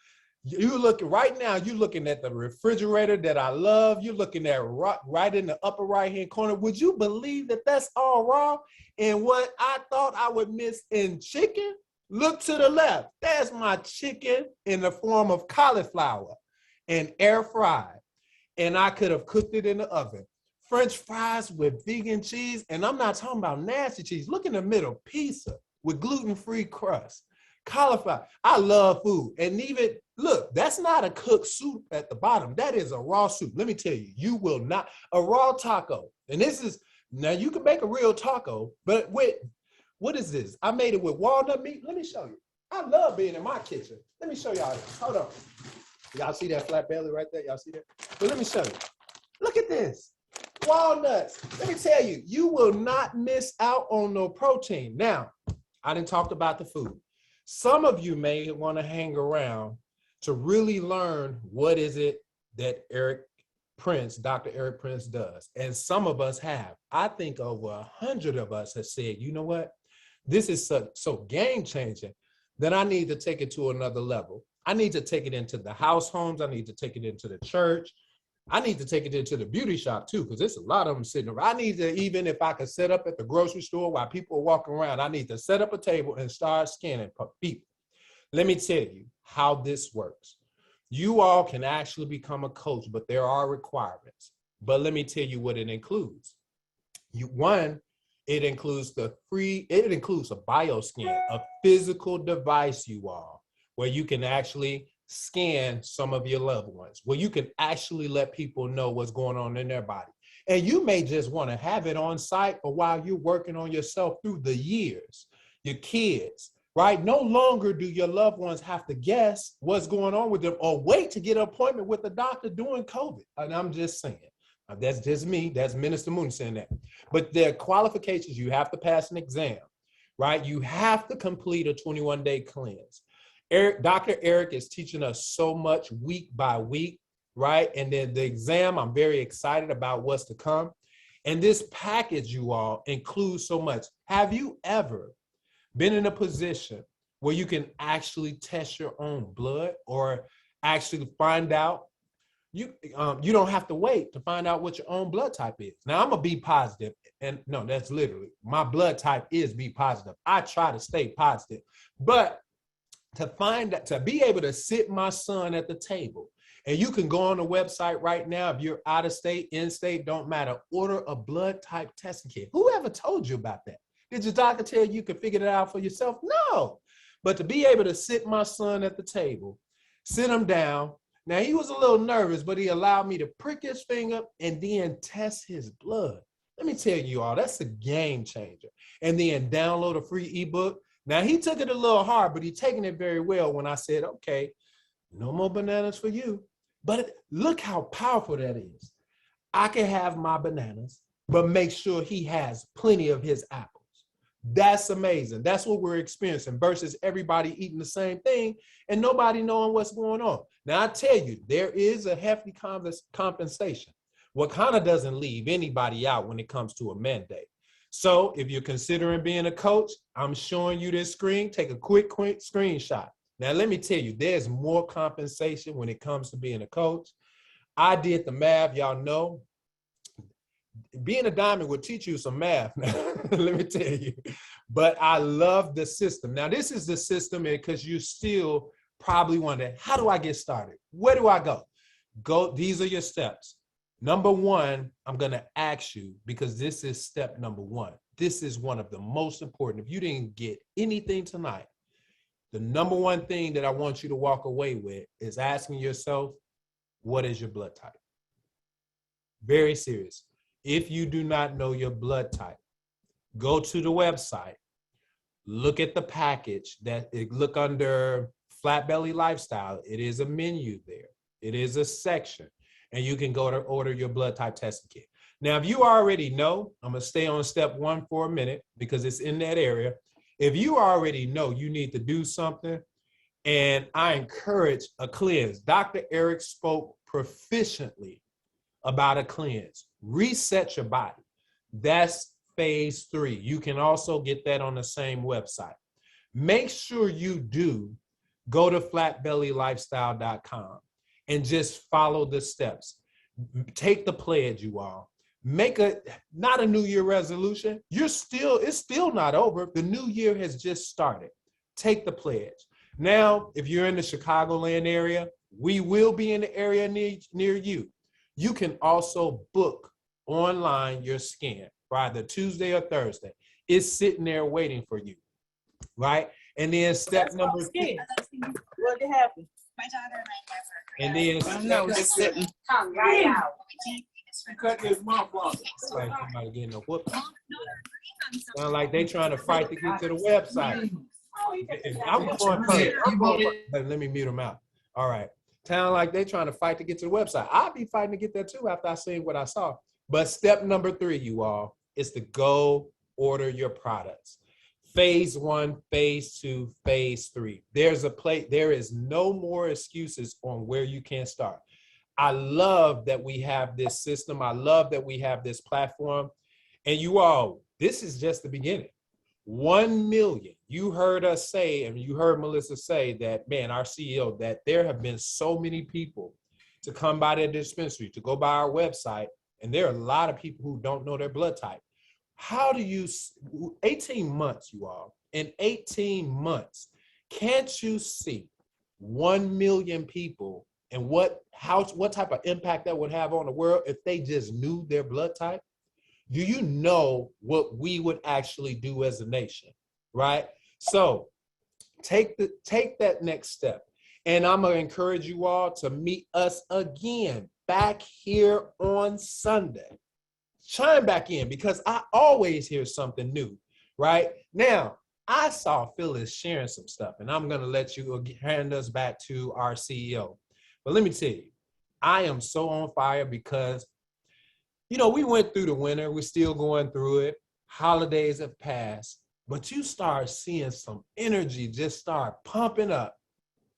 You look right now, you're looking at the refrigerator that I love. You're looking at right in the upper right-hand corner. Would you believe that that's all raw? And what I thought I would miss in chicken, look to the left. That's my chicken in the form of cauliflower and air fried. And I could have cooked it in the oven. French fries with vegan cheese. And I'm not talking about nasty cheese. Look in the middle, pizza with gluten-free crust. Cauliflower. I love food. And even, look, that's not a cooked soup at the bottom. That is a raw soup. Let me tell you, you will not, a raw taco. And this is, now you can make a real taco, but with, what is this? I made it with walnut meat. Let me show you. I love being in my kitchen. Let me show y'all this. Hold on. Y'all see that flat belly right there? Y'all see that? But let me show you. Look at this. Walnuts. Let me tell you, you will not miss out on no protein. Now, I didn't talk about the food. Some of you may want to hang around to really learn what is it that Dr. Eric Prince does. And some of us have. I think over 100 of us have said, you know what? This is so game changing that I need to take it to another level. I need to take it into the house homes. I need to take it into the church. I need to take it into the beauty shop too, because there's a lot of them sitting around. I need to, even if I could set up at the grocery store while people are walking around, I need to set up a table and start scanning people. Let me tell you how this works. You all can actually become a coach, but there are requirements. But let me tell you what it includes. It includes a bioscan, a physical device, you all, where you can actually scan some of your loved ones, where you can actually let people know what's going on in their body. And you may just want to have it on site or while you're working on yourself through the years, your kids, right? No longer do your loved ones have to guess what's going on with them or wait to get an appointment with the doctor during COVID. And I'm just saying, that's just me. That's Minister Mooney saying that. But there are qualifications. You have to pass an exam, right? You have to complete a 21-day cleanse. Dr. Eric is teaching us so much week by week, right? And then the exam, I'm very excited about what's to come. And this package, you all, includes so much. Have you ever been in a position where you can actually test your own blood or actually find out? You don't have to wait to find out what your own blood type is. Now, I'm a B positive, and no, that's literally, my blood type is B positive. I try to stay positive, but to be able to sit my son at the table, and you can go on the website right now, if you're out of state, in state, don't matter, order a blood type testing kit. Whoever told you about that? Did your doctor tell you could figure it out for yourself? No, but to be able to sit my son at the table, sit him down. Now, he was a little nervous, but he allowed me to prick his finger and then test his blood. Let me tell you all, that's a game changer. And then download a free ebook. Now, he took it a little hard, but he's taking it very well when I said, okay, no more bananas for you. But look how powerful that is. I can have my bananas, but make sure he has plenty of his apples. That's amazing. That's what we're experiencing versus everybody eating the same thing and nobody knowing what's going on. Now, I tell you, there is a hefty compensation. What kind of doesn't leave anybody out when it comes to a mandate. So if you're considering being a coach, I'm showing you this screen. Take a quick screenshot. Now, let me tell you, there's more compensation when it comes to being a coach. I did the math, y'all know. Being a diamond will teach you some math, let me tell you. But I love the system. Now, this is the system because you still probably wonder, how do I get started? Where do I go? These are your steps. Number one, I'm going to ask you, because this is step number one. This is one of the most important. If you didn't get anything tonight, the number one thing that I want you to walk away with is asking yourself, what is your blood type? Very serious. If you do not know your blood type, go to the website, look at the package, look under Flat Belly Lifestyle. It is a menu there. It is a section, and you can go to order your blood type testing kit. Now, if you already know, I'm going to stay on step one for a minute because it's in that area. If you already know you need to do something, and I encourage a cleanse. Dr. Eric spoke proficiently about a cleanse. Reset your body. That's phase 3. You can also get that on the same website. Make sure you do go to flatbellylifestyle.com and just follow the steps. Take the pledge, you all. Make not a New Year resolution. It's still not over. The new year has just started. Take the pledge. Now, if you're in the Chicagoland area, we will be in the area near you. You can also book online your scan for either Tuesday or Thursday. It's sitting there waiting for you, right? And then step number 2. What happened? My daughter and I And never. then no, just sitting. Come right out. Cut his mouth off. Like somebody getting a whoop. Sound like they trying to fight to get to the website. I'm going first. Let me mute them out. All right. Sound like they trying to fight to get to the website. I'll be fighting to get there too after I seen what I saw. But step number 3, you all, is to go order your products. phase 1, phase 2, phase 3. There is no more excuses on where you can start. I love that we have this system. I love that we have this platform. And you all, this is just the beginning. 1 million. You heard us say, and you heard Melissa say that, man, our CEO, that there have been so many people to come by their dispensary, to go by our website, and there are a lot of people who don't know their blood type. How do you, 18 months, you all, in 18 months, can't you see 1 million people and what type of impact that would have on the world if they just knew their blood type? Do you know what we would actually do as a nation, right? So take that next step. And I'm gonna encourage you all to meet us again back here on Sunday. Chime back in, because I always hear something new, right? Now, I saw Phyllis sharing some stuff, and I'm gonna let you hand us back to our CEO. But let me tell you, I am so on fire because, you know, we went through the winter, we're still going through it, holidays have passed, but you start seeing some energy just start pumping up,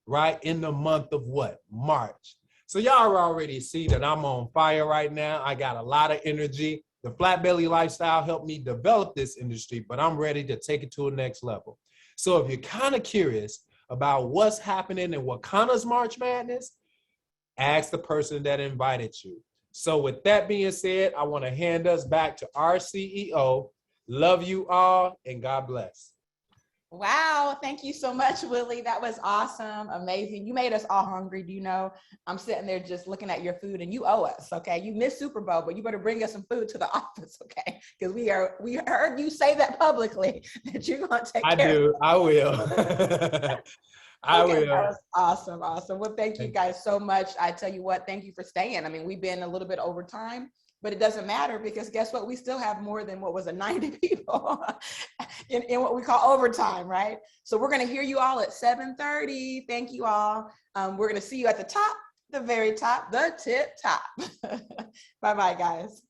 right, in the month of what? March. So y'all already see that I'm on fire right now. I got a lot of energy. The flat belly lifestyle helped me develop this industry, but I'm ready to take it to the next level. So if you're kind of curious about what's happening in Wakana's March Madness, ask the person that invited you. So with that being said, I want to hand us back to our CEO. Love you all, and God bless. Wow, thank you so much, Willie. That was awesome, amazing. You made us all hungry. Do you know, I'm sitting there just looking at your food, and you owe us, okay? You missed Super Bowl, but you better bring us some food to the office, okay? Because we heard you say that publicly, that you're gonna take care of it. I will. I will. That was awesome, awesome. Well, thank you guys so much. I tell you what, thank you for staying. I mean, we've been a little bit over time, but it doesn't matter, because guess what? We still have more than, 90 people in what we call overtime, right? So we're gonna hear you all at 7:30. Thank you all. We're gonna see you at the top, the very top, the tip top. Bye-bye, guys.